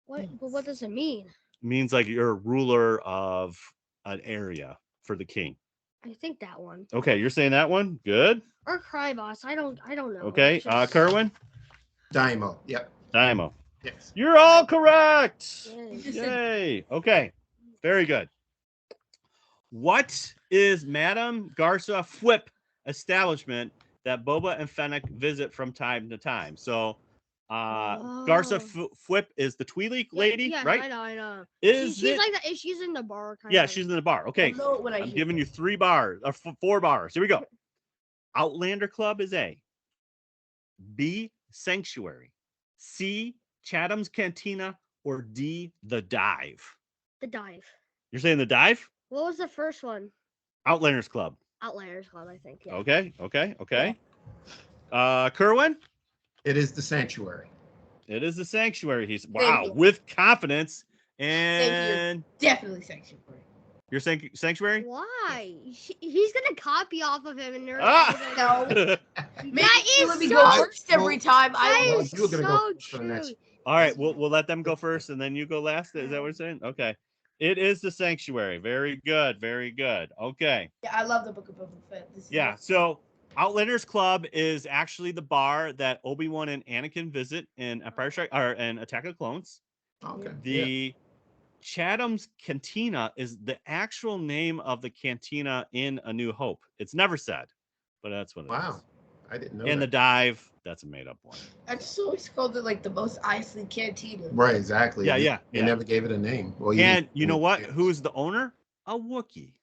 Speaker 4: What? But what does it mean?
Speaker 3: It means like you're a ruler of an area for the king.
Speaker 4: I think that one.
Speaker 3: Okay, you're saying that one. Good.
Speaker 4: Or Cry Boss. I don't know.
Speaker 3: Okay, Kerwin.
Speaker 5: Daimo. Yep.
Speaker 3: Daimo.
Speaker 5: Yes.
Speaker 3: You're all correct.
Speaker 4: Yay.
Speaker 3: Yay. Okay. Very good. What is Madame Garza Fwip establishment that Boba and Fennec visit from time to time? So, Garza Fwip is the Twi'lek lady,
Speaker 4: yeah,
Speaker 3: right?
Speaker 4: I know.
Speaker 3: She's
Speaker 4: like she's in the bar.
Speaker 3: She's in the bar. Okay, I'm giving you 3 bars or 4 bars. Here we go. Outlander Club is A. B, Sanctuary. C, Chatham's Cantina, or D, The Dive?
Speaker 4: The Dive.
Speaker 3: You're saying The Dive?
Speaker 4: What was the first one?
Speaker 3: Outlanders Club.
Speaker 4: Outlanders Club, I think. Yeah.
Speaker 3: Okay. Kerwin?
Speaker 5: It is the Sanctuary.
Speaker 3: It is the Sanctuary. He's with confidence. And
Speaker 6: definitely Sanctuary.
Speaker 3: You're saying Sanctuary?
Speaker 4: Why? He's gonna copy off of him and
Speaker 6: No.
Speaker 4: that is
Speaker 6: let me go first every time.
Speaker 5: You're gonna go for the next.
Speaker 3: All right, we'll let them go first, and then you go last. Is that what you're saying? Okay. It is the Sanctuary. Very good. Very good. Okay.
Speaker 6: Yeah, I love the Book of Boba Fett.
Speaker 3: Yeah. So Outlanders Club is actually the bar that Obi-Wan and Anakin visit in Empire Strike or in Attack of the Clones.
Speaker 5: Okay.
Speaker 3: The Chatham's Cantina is the actual name of the cantina in A New Hope. It's never said, but that's what it is.
Speaker 5: Wow. I didn't know.
Speaker 3: And the Dive, that's a made up one.
Speaker 6: I just always called it like the most icy cantina.
Speaker 5: Right, exactly.
Speaker 3: Yeah.
Speaker 5: They never gave it a name. Well,
Speaker 3: and you know what? Who's the owner? A Wookiee.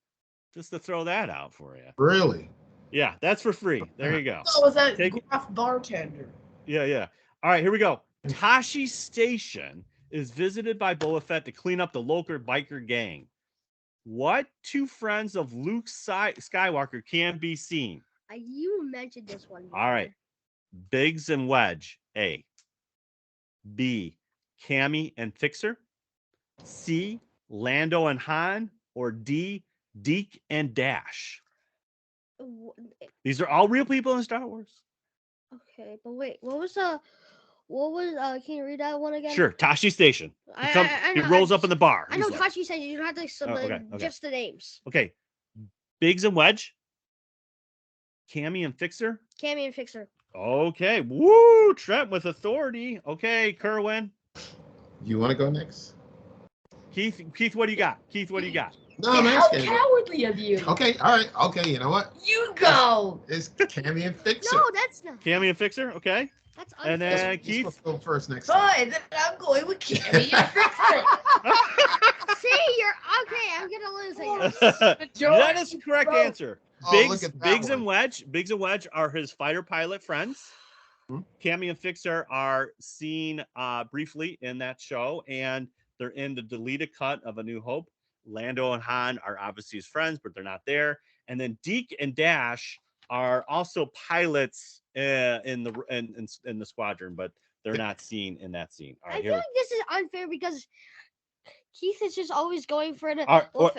Speaker 3: Just to throw that out for you.
Speaker 5: Really?
Speaker 3: Yeah, that's for free. There you go.
Speaker 6: Oh, was that Gruff bartender?
Speaker 3: Yeah. All right, here we go. Tashi Station is visited by Boba Fett to clean up the local biker gang. What 2 friends of Luke Skywalker can be seen?
Speaker 4: You mentioned this one.
Speaker 3: All right. Biggs and Wedge, A. B, Cammy and Fixer. C, Lando and Han. Or D, Deke and Dash. These are all real people in Star Wars.
Speaker 4: Okay, but wait, what was can you read that one again?
Speaker 3: Sure, Tashi Station. He rolls up in the bar.
Speaker 4: I know Tashi Station. You don't have to okay. Just the names.
Speaker 3: Okay. Biggs and Wedge. Cammy and Fixer.
Speaker 4: Cammy and Fixer.
Speaker 3: Okay. Woo! Trent with authority. Okay, Kerwin.
Speaker 5: You want to go next?
Speaker 3: Keith, what do you got?
Speaker 5: No, I'm asking.
Speaker 6: How cowardly of you.
Speaker 5: Okay, all right. Okay, you know what?
Speaker 6: You go.
Speaker 5: It's Cammy and Fixer.
Speaker 4: No, that's not.
Speaker 3: Cammy and Fixer, okay.
Speaker 4: That's unfair.
Speaker 3: And then Keith.
Speaker 5: Go first next time.
Speaker 6: Fine, then I'm going with Cammy and Fixer.
Speaker 4: See, you're okay. I'm gonna lose it.
Speaker 3: That is the correct answer. Biggs
Speaker 5: one.
Speaker 3: and Wedge are his fighter pilot friends. Cammy and Fixer are seen briefly in that show, and they're in the deleted cut of A New Hope. Lando and Han are obviously his friends, but they're not there. And then Deke and Dash are also pilots in the squadron, but they're not seen in that scene. All right,
Speaker 4: I feel like this is unfair because Keith is just always going for the.
Speaker 3: All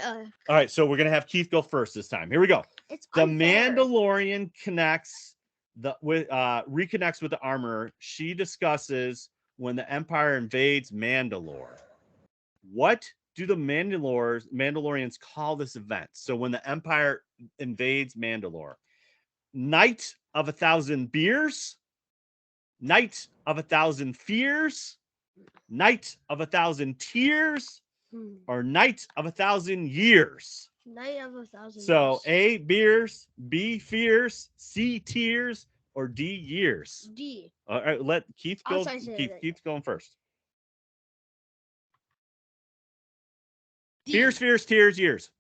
Speaker 3: right, so we're gonna have Keith go first this time. Here we go.
Speaker 4: It's
Speaker 3: the
Speaker 4: unfair.
Speaker 3: Mandalorian reconnects with the armorer. She discusses when the Empire invades Mandalore. What do the Mandalorians call this event? So when the Empire invades Mandalore, Night of 1,000 Beers, Night of 1,000 Fears, Night of 1,000 Tears, or Night of 1,000 Years?
Speaker 4: Night of 1,000
Speaker 3: So
Speaker 4: years.
Speaker 3: A, beers, B, fears, C, tears, or D, years?
Speaker 4: D.
Speaker 3: All right, let Keith go. Keith's going first.
Speaker 6: D.
Speaker 3: Fears, tears, years.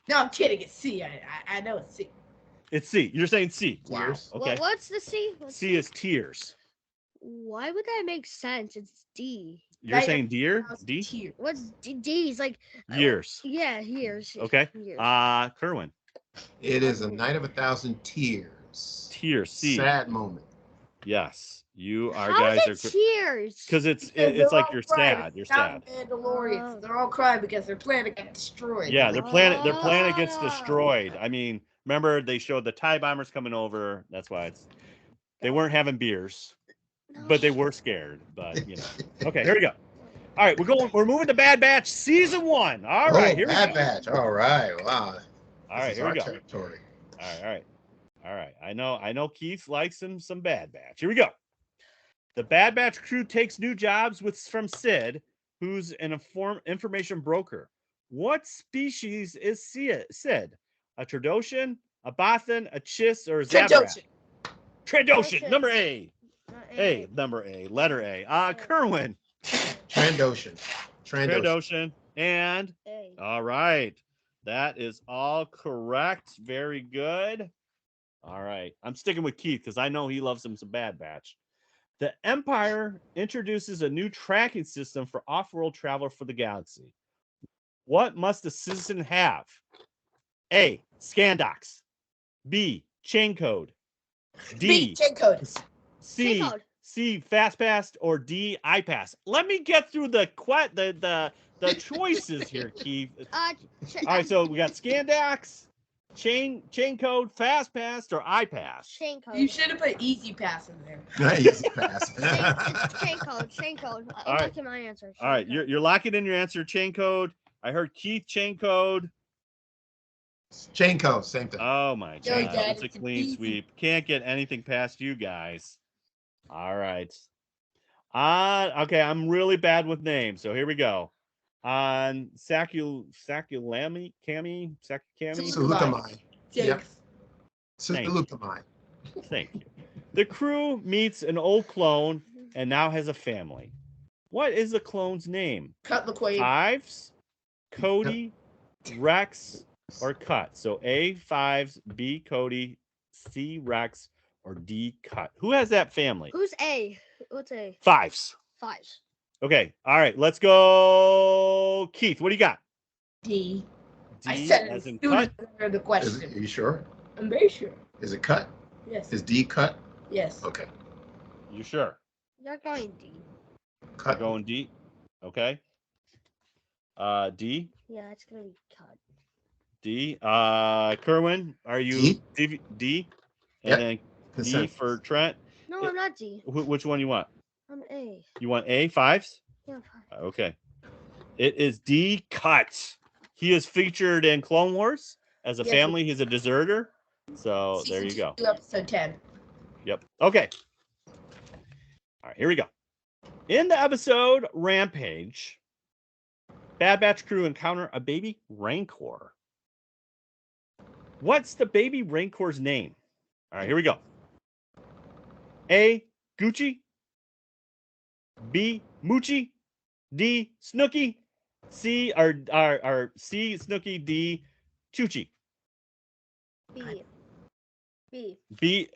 Speaker 6: No, I'm kidding. It's C. I know it's C.
Speaker 3: It's C. You're saying C.
Speaker 5: Tears.
Speaker 3: Wow. Okay.
Speaker 4: What's the C?
Speaker 3: C is tears.
Speaker 4: Why would that make sense? It's D.
Speaker 3: You're saying deer? D?
Speaker 6: Tears.
Speaker 4: What's D? D's like
Speaker 3: Years.
Speaker 4: Yeah, years.
Speaker 3: Okay.
Speaker 4: Years.
Speaker 3: Kerwin.
Speaker 5: It is a Night of 1,000 Tears.
Speaker 3: Tears. C.
Speaker 5: Sad moment.
Speaker 3: Yes. You are
Speaker 4: How
Speaker 3: guys
Speaker 4: is it tears?
Speaker 3: because it's
Speaker 6: They're
Speaker 3: like
Speaker 6: all
Speaker 3: you're
Speaker 6: crying.
Speaker 3: sad. You're
Speaker 6: It's not
Speaker 3: sad.
Speaker 6: Mandalorians. They're all crying because their planet got destroyed.
Speaker 3: Yeah, their planet gets destroyed. I mean, remember they showed the TIE bombers coming over. That's why they weren't having beers, but they were scared. But you know. Okay, here we go. All right, we're moving to Bad Batch season 1. All right, here we go.
Speaker 5: Bad Batch. All right. Wow.
Speaker 3: All right, here we go.
Speaker 5: Territory.
Speaker 3: All right. I know Keith likes some Bad Batch. Here we go. The Bad Batch crew takes new jobs from Sid, who's an information broker. What species is Sid? A Trandoshan, a Bothan, a Chiss, or a Zabrak? Trandoshan. Number A. Number A. Letter A. Kerwin.
Speaker 5: Trandoshan.
Speaker 3: And
Speaker 4: A.
Speaker 3: All right. That is all correct. Very good. All right. I'm sticking with Keith because I know he loves him some Bad Batch. The Empire introduces a new tracking system for off-world travel for the galaxy. What must a citizen have? A. Scandox. B. Chain code. D.
Speaker 6: Chain code.
Speaker 3: C.
Speaker 4: Chain code.
Speaker 3: C. Fast Pass, or D. iPass. Let me get through the choices here, Keith. All right, so we got Scandox, chain code, Fast Pass, or iPass.
Speaker 4: Chain code.
Speaker 6: You should have put Easy Pass in there.
Speaker 5: Easy Pass.
Speaker 4: It's chain code. Chain code. I'm locking my answer.
Speaker 3: All right, you're locking in your answer. Chain code. I heard Keith. Chain code.
Speaker 5: Chain code. Same thing.
Speaker 3: Oh my God,
Speaker 6: Dad,
Speaker 3: it's a clean sweep. Can't get anything past you guys. All right. Okay, I'm really bad with names, so here we go. On Sakulamine.
Speaker 5: Salukamine. Yep. Salukamine.
Speaker 3: Thank you. The crew meets an old clone and now has a family. What is the clone's name?
Speaker 6: Cut McQuaid.
Speaker 3: Fives, Cody, Rex, or Cut. So A, Fives, B, Cody, C, Rex, or D, Cut. Who has that family?
Speaker 4: Who's A? What's A?
Speaker 3: Fives.
Speaker 4: Fives.
Speaker 3: Okay. All right. Let's go. Keith, what do you got?
Speaker 6: D.
Speaker 3: D
Speaker 6: I said
Speaker 3: as
Speaker 6: it
Speaker 3: in
Speaker 6: as soon
Speaker 3: cut.
Speaker 6: as I heard the question.
Speaker 5: Are you sure?
Speaker 6: I'm very sure.
Speaker 5: Is it cut?
Speaker 6: Yes.
Speaker 5: Is D cut?
Speaker 6: Yes.
Speaker 5: Okay.
Speaker 3: You sure?
Speaker 4: You're going D.
Speaker 5: Cut.
Speaker 3: You're going D. Okay. D.
Speaker 4: Yeah, it's gonna be cut.
Speaker 3: D. Kerwin, are you D? And
Speaker 5: Yep.
Speaker 3: then D
Speaker 5: Consent.
Speaker 3: for Trent.
Speaker 4: No, I'm not D.
Speaker 3: Which one you want?
Speaker 4: I'm A.
Speaker 3: You want A, Fives?
Speaker 4: Yeah, five.
Speaker 3: Okay. It is D, Cut. He is featured in Clone Wars as a family. He's a deserter. So there you go.
Speaker 6: Episode 10.
Speaker 3: Yep. Okay. All right, here we go. In the episode Rampage, Bad Batch crew encounter a baby Rancor. What's the baby Rancor's name? All right, here we go. A, Gucci. B, Moochie. D, Snooky. C, C, Snooky. D, Chuchi. B.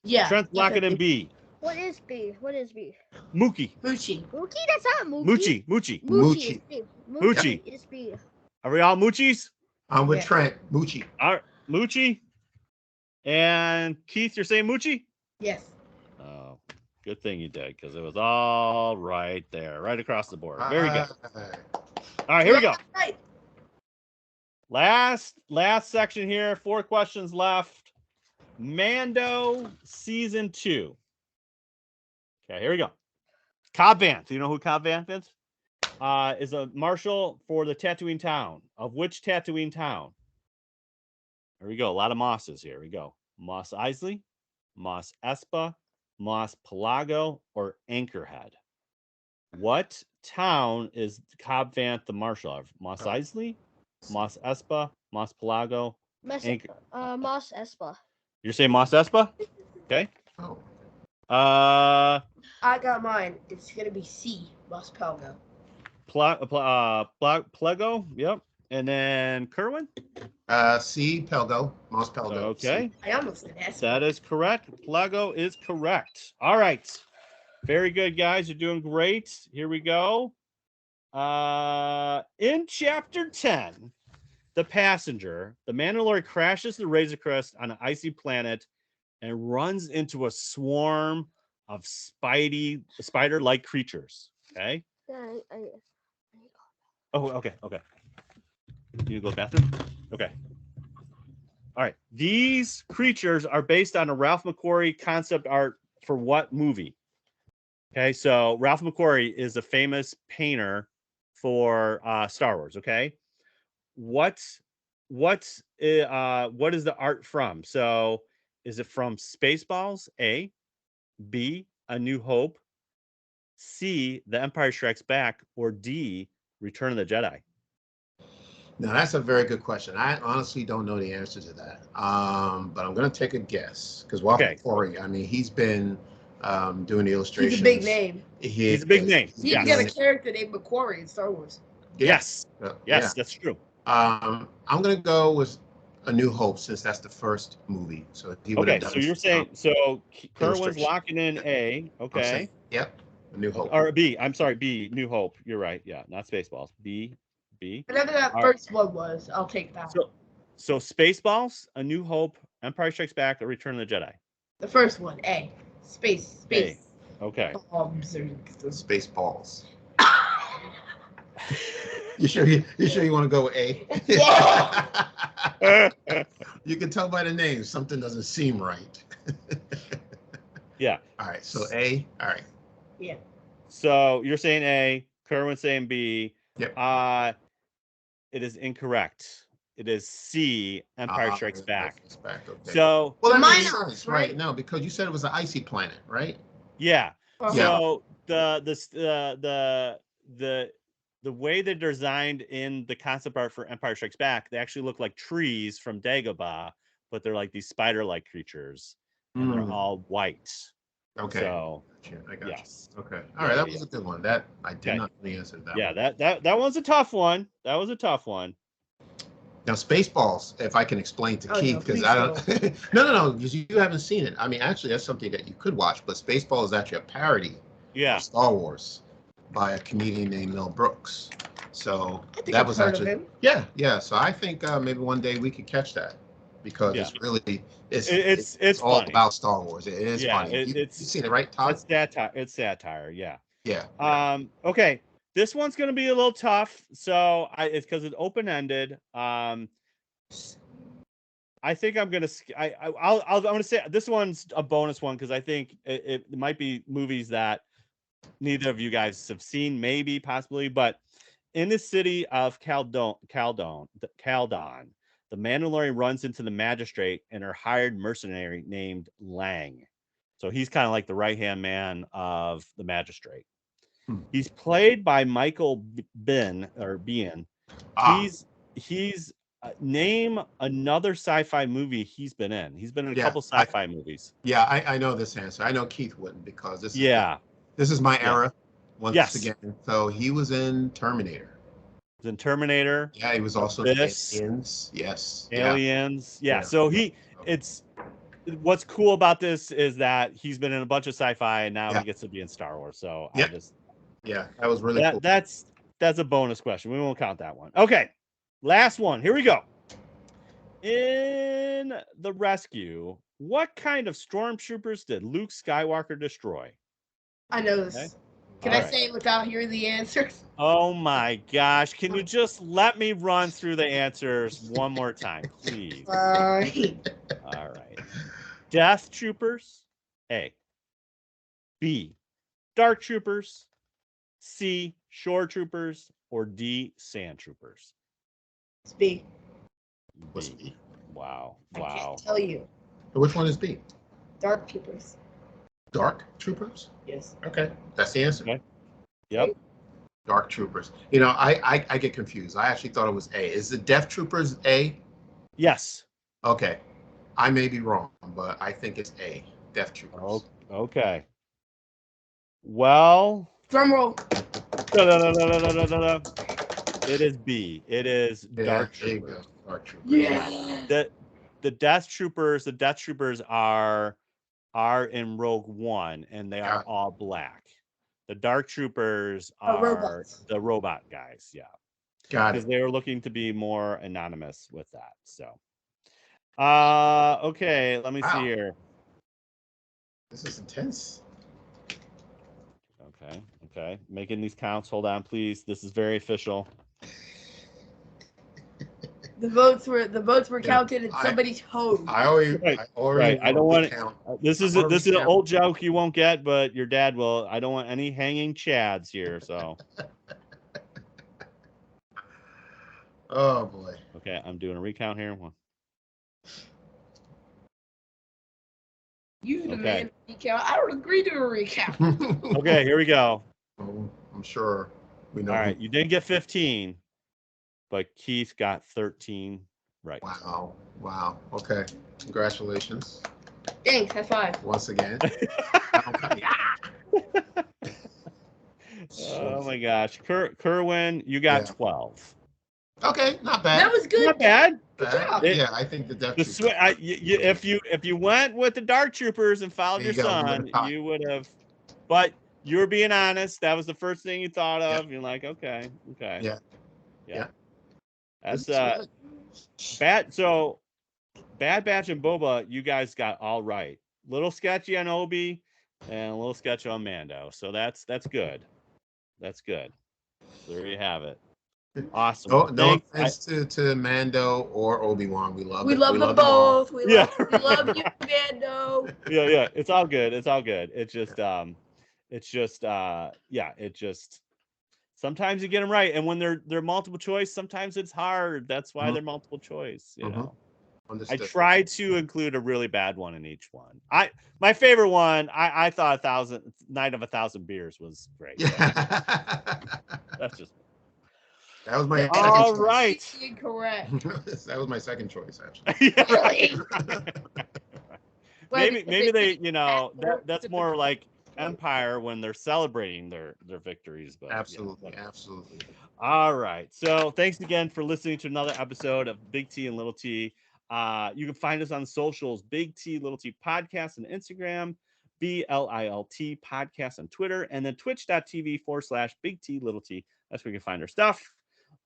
Speaker 6: Yeah.
Speaker 3: Trent's locking in B.
Speaker 4: What is B? What is B?
Speaker 3: Mookie.
Speaker 6: Moochie.
Speaker 4: Mookie? That's not Mookie.
Speaker 3: Moochie.
Speaker 4: Moochie. Is B.
Speaker 3: Moochie.
Speaker 4: Is B.
Speaker 3: Are we all Moochies?
Speaker 5: I'm with Trent. Moochie.
Speaker 3: All right, Moochie. And Keith, you're saying Moochie?
Speaker 6: Yes.
Speaker 3: Oh, good thing you did, because it was all right there, right across the board. Very good. All right, here we go.
Speaker 6: Right.
Speaker 3: Last section here. 4 questions left. Mando season 2. Okay, here we go. Cobb Vanth. You know who Cobb Vanth is? Is a marshal for the Tatooine town. Of which Tatooine town? Here we go. A lot of Mosses here. We go. Mos Eisley, Mos Espa, Mos Pelago, or Anchorhead. What town is Cobb Vanth the marshal of? Mos Eisley, Mos Espa, Mos Pelago,
Speaker 4: Mos Espa.
Speaker 3: You're saying Mos Espa? Okay.
Speaker 5: Oh.
Speaker 6: I got mine. It's gonna be C. Mos Pelgo.
Speaker 3: Plego. Yep. And then Kerwin?
Speaker 5: C, Pelgo. Mos Pelgo.
Speaker 3: Okay.
Speaker 5: C.
Speaker 6: I almost did S.
Speaker 3: That is correct. Plego is correct. All right. Very good, guys. You're doing great. Here we go. In Chapter 10, The Passenger, the Mandalorian crashes the Razor Crest on an icy planet and runs into a swarm of spider-like creatures. Okay?
Speaker 4: Yeah,
Speaker 3: Oh, okay. You go to the bathroom? Okay. All right. These creatures are based on a Ralph McQuarrie concept art for what movie? Okay, so Ralph McQuarrie is a famous painter for Star Wars, okay? What what is the art from? So is it from Spaceballs? A, B, A New Hope, C, The Empire Strikes Back, or D, Return of the Jedi?
Speaker 5: Now that's a very good question. I honestly don't know the answer to that. But I'm gonna take a guess because Corey, I mean, he's been doing the illustrations.
Speaker 6: He's a big name.
Speaker 3: He's a big name.
Speaker 6: He's got a character named McQuarrie in Star Wars.
Speaker 3: Yes. Yes, that's true.
Speaker 5: I'm gonna go with A New Hope since that's the first movie. So he would have done.
Speaker 3: So you're saying Kerwin's locking in A. Okay.
Speaker 5: Yep. A New Hope.
Speaker 3: Or B. I'm sorry, B. New Hope. You're right. Yeah, not Spaceballs. B.
Speaker 6: Whatever that first one was, I'll take that.
Speaker 3: So Spaceballs, A New Hope, Empire Strikes Back, or Return of the Jedi?
Speaker 6: The first one, A. Space.
Speaker 3: A. Okay.
Speaker 5: Spaceballs. You sure you want to go with A?
Speaker 6: Yeah.
Speaker 5: You can tell by the name something doesn't seem right.
Speaker 3: Yeah.
Speaker 5: All right. So A. All right.
Speaker 6: Yeah.
Speaker 3: So you're saying A. Kerwin's saying B.
Speaker 5: Yep.
Speaker 3: It is incorrect. It is C. Empire Strikes Back.
Speaker 5: Okay.
Speaker 3: So
Speaker 5: well, that makes sense, right? No, because you said it was an icy planet, right?
Speaker 3: Yeah.
Speaker 6: Uh-huh.
Speaker 3: So the way they're designed in the concept art for Empire Strikes Back, they actually look like trees from Dagobah, but they're like these spider-like creatures, and they're all white.
Speaker 5: Okay.
Speaker 3: So
Speaker 5: I got you. Okay. All
Speaker 3: Yeah,
Speaker 5: right. That was a good one. That I did not know the answer to that.
Speaker 3: Yeah,
Speaker 5: one.
Speaker 3: that one's a tough one. That was a tough one.
Speaker 5: Now, Spaceballs, if I can explain to Keith, because I don't. No, because you haven't seen it. I mean, actually, that's something that you could watch. But Spaceballs is actually a parody of Star Wars by a comedian named Mel Brooks. So that was actually yeah. So I think maybe one day we could catch that because it's really it's all
Speaker 3: funny.
Speaker 5: about Star Wars. It is funny. You've seen it, right, Todd?
Speaker 3: It's satire. Yeah.
Speaker 5: Yeah.
Speaker 3: Okay. This one's going to be a little tough. So it's because it's open-ended. I think I'm going to, I'm going to say this one's a bonus one because I think it might be movies that neither of you guys have seen, maybe, possibly, but in the city of Caldon, the Mandalorian runs into the magistrate and her hired mercenary named Lang. So he's kind of like the right-hand man of the magistrate. He's played by Michael Biehn. He's name another sci-fi movie he's been in. He's been in a couple sci-fi movies.
Speaker 5: Yeah, I know this answer. I know Keith wouldn't because this is my era once again. So he was in Terminator.
Speaker 3: He was in Terminator.
Speaker 5: Yeah, he was also in Aliens. Yes.
Speaker 3: Aliens. Yeah. So it's what's cool about this is that he's been in a bunch of sci-fi and now he gets to be in Star Wars. So
Speaker 5: that was really cool.
Speaker 3: That's a bonus question. We won't count that one. Okay. Last one. Here we go. In The Rescue, what kind of stormtroopers did Luke Skywalker destroy?
Speaker 6: I know this. Okay. Can I say it without hearing the answers?
Speaker 3: Oh my gosh. Can you just let me run through the answers one more time, please?
Speaker 6: All
Speaker 3: right. Death Troopers, A. B. Dark Troopers, C. Shore Troopers, or D. Sand Troopers?
Speaker 6: It's B.
Speaker 5: What's B?
Speaker 3: Wow.
Speaker 6: I can't tell you.
Speaker 5: Which one is B?
Speaker 6: Dark Troopers.
Speaker 5: Dark Troopers?
Speaker 6: Yes.
Speaker 5: Okay. That's the answer.
Speaker 3: Okay. Yep.
Speaker 5: Dark Troopers. You know, I get confused. I actually thought it was A. Is the Death Troopers A?
Speaker 3: Yes.
Speaker 5: Okay. I may be wrong, but I think it's A. Death Troopers.
Speaker 3: Oh, okay. Well.
Speaker 6: Drum roll.
Speaker 3: No. It is B. It is Dark Troopers.
Speaker 5: Dark Troopers.
Speaker 6: Yeah.
Speaker 3: The Death Troopers are in Rogue One, and they are all black. The Dark Troopers are the robot guys. Yeah.
Speaker 5: Got it.
Speaker 3: Because they were looking to be more anonymous with that. So, okay, let me see here.
Speaker 5: This is intense.
Speaker 3: Okay. Making these counts. Hold on, please. This is very official.
Speaker 6: The votes were counted in somebody's home.
Speaker 5: I don't want to count.
Speaker 3: This is an old joke you won't get, but your dad will. I don't want any hanging chads here. So.
Speaker 5: Oh boy.
Speaker 3: Okay, I'm doing a recount here.
Speaker 6: You demand a recount. I don't agree to a recount.
Speaker 3: Okay, here we go.
Speaker 5: I'm sure we know.
Speaker 3: All right, you didn't get 15, but Keith got 13 right.
Speaker 5: Wow. Okay. Congratulations.
Speaker 6: Thanks. High five.
Speaker 5: Once again.
Speaker 3: Oh my gosh. Kerwin, you got 12.
Speaker 5: Okay, not bad.
Speaker 6: That was good.
Speaker 3: Not bad.
Speaker 5: Yeah, I think the Death Troopers.
Speaker 3: If you went with the Dark Troopers and followed your son, you would have. But you were being honest. That was the first thing you thought of. You're like, okay.
Speaker 5: Yeah.
Speaker 3: That's bad. So Bad Batch and Boba, you guys got all right. Little sketchy on Obi, and a little sketchy on Mando. So that's good. That's good. There you have it. Awesome.
Speaker 5: No offense to Mando or Obi-Wan. We love
Speaker 6: them both. We love you, Mando.
Speaker 3: Yeah. It's all good. It's just sometimes you get them right, and when they're multiple choice, sometimes it's hard. That's why they're multiple choice. You know.
Speaker 5: Understood.
Speaker 3: I tried to include a really bad one in each one. My favorite one, I thought Night of 1,000 Beers was great. That's just.
Speaker 5: That was my
Speaker 3: all right.
Speaker 6: Incorrect.
Speaker 5: That was my second choice, actually.
Speaker 6: Really?
Speaker 3: maybe they, that's more like Empire when they're celebrating their victories. But
Speaker 5: absolutely.
Speaker 3: All right. So thanks again for listening to another episode of Big T and Little T. You can find us on socials, Big T Little T Podcast on Instagram, BLILT Podcast on Twitter, and then twitch.tv/Big T Little T. That's where you can find our stuff.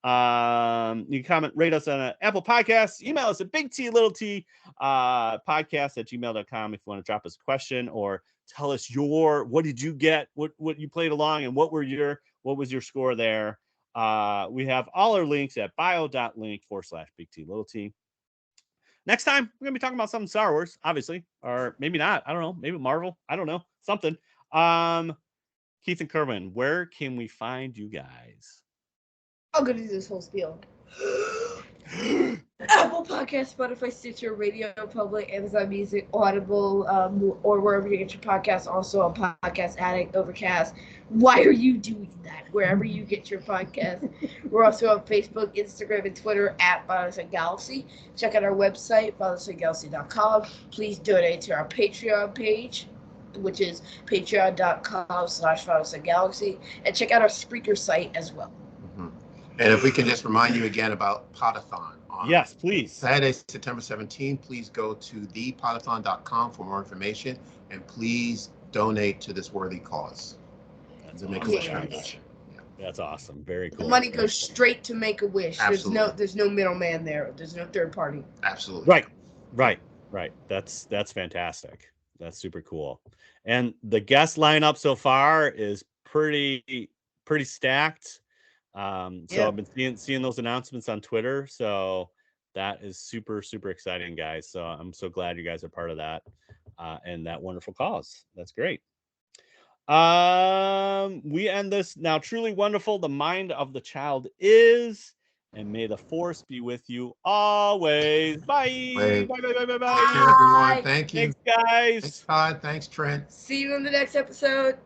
Speaker 3: You can comment, rate us on Apple Podcasts, email us at BigTLittleT podcast@gmail.com if you want to drop us a question or tell us what did you get, what you played along, and what was your score there. We have all our links at bio.link/BigTLittleT. Next time, we're going to be talking about something Star Wars, obviously, or maybe not. I don't know. Maybe Marvel. I don't know. Something. Keith and Kerwin, where can we find you guys?
Speaker 6: I'm going to do this whole spiel. Apple Podcast, Spotify, Stitcher, Radio Public, Amazon Music, Audible, or wherever you get your podcasts. Also on Podcast Addict, Overcast. Why are you doing that? Wherever you get your podcast. We're also on Facebook, Instagram, and Twitter at Bioside Galaxy. Check out our website, biosidegalaxy.com. Please donate to our Patreon page, which is patreon.com/biosidegalaxy. And check out our Spreaker site as well.
Speaker 5: And if we can just remind you again about Podathon.
Speaker 3: Yes, please.
Speaker 5: Saturday, September 17th, please go to thepodathon.com for more information, and please donate to this worthy cause.
Speaker 3: That's awesome. That's awesome. Very cool.
Speaker 6: The money goes straight to Make-A-Wish. There's no middleman there. There's no third party.
Speaker 5: Absolutely.
Speaker 3: Right. That's fantastic. That's super cool. And the guest lineup so far is pretty stacked. I've been seeing those announcements on Twitter, so that is super, super exciting, guys. So I'm so glad you guys are part of that and that wonderful cause. That's great. We end this now. Truly wonderful. The mind of the child is, and may the force be with you always. Bye. Bye.
Speaker 5: Everyone. Thank you.
Speaker 3: Thanks, guys.
Speaker 5: Thanks, Todd. Thanks, Trent.
Speaker 6: See you in the next episode.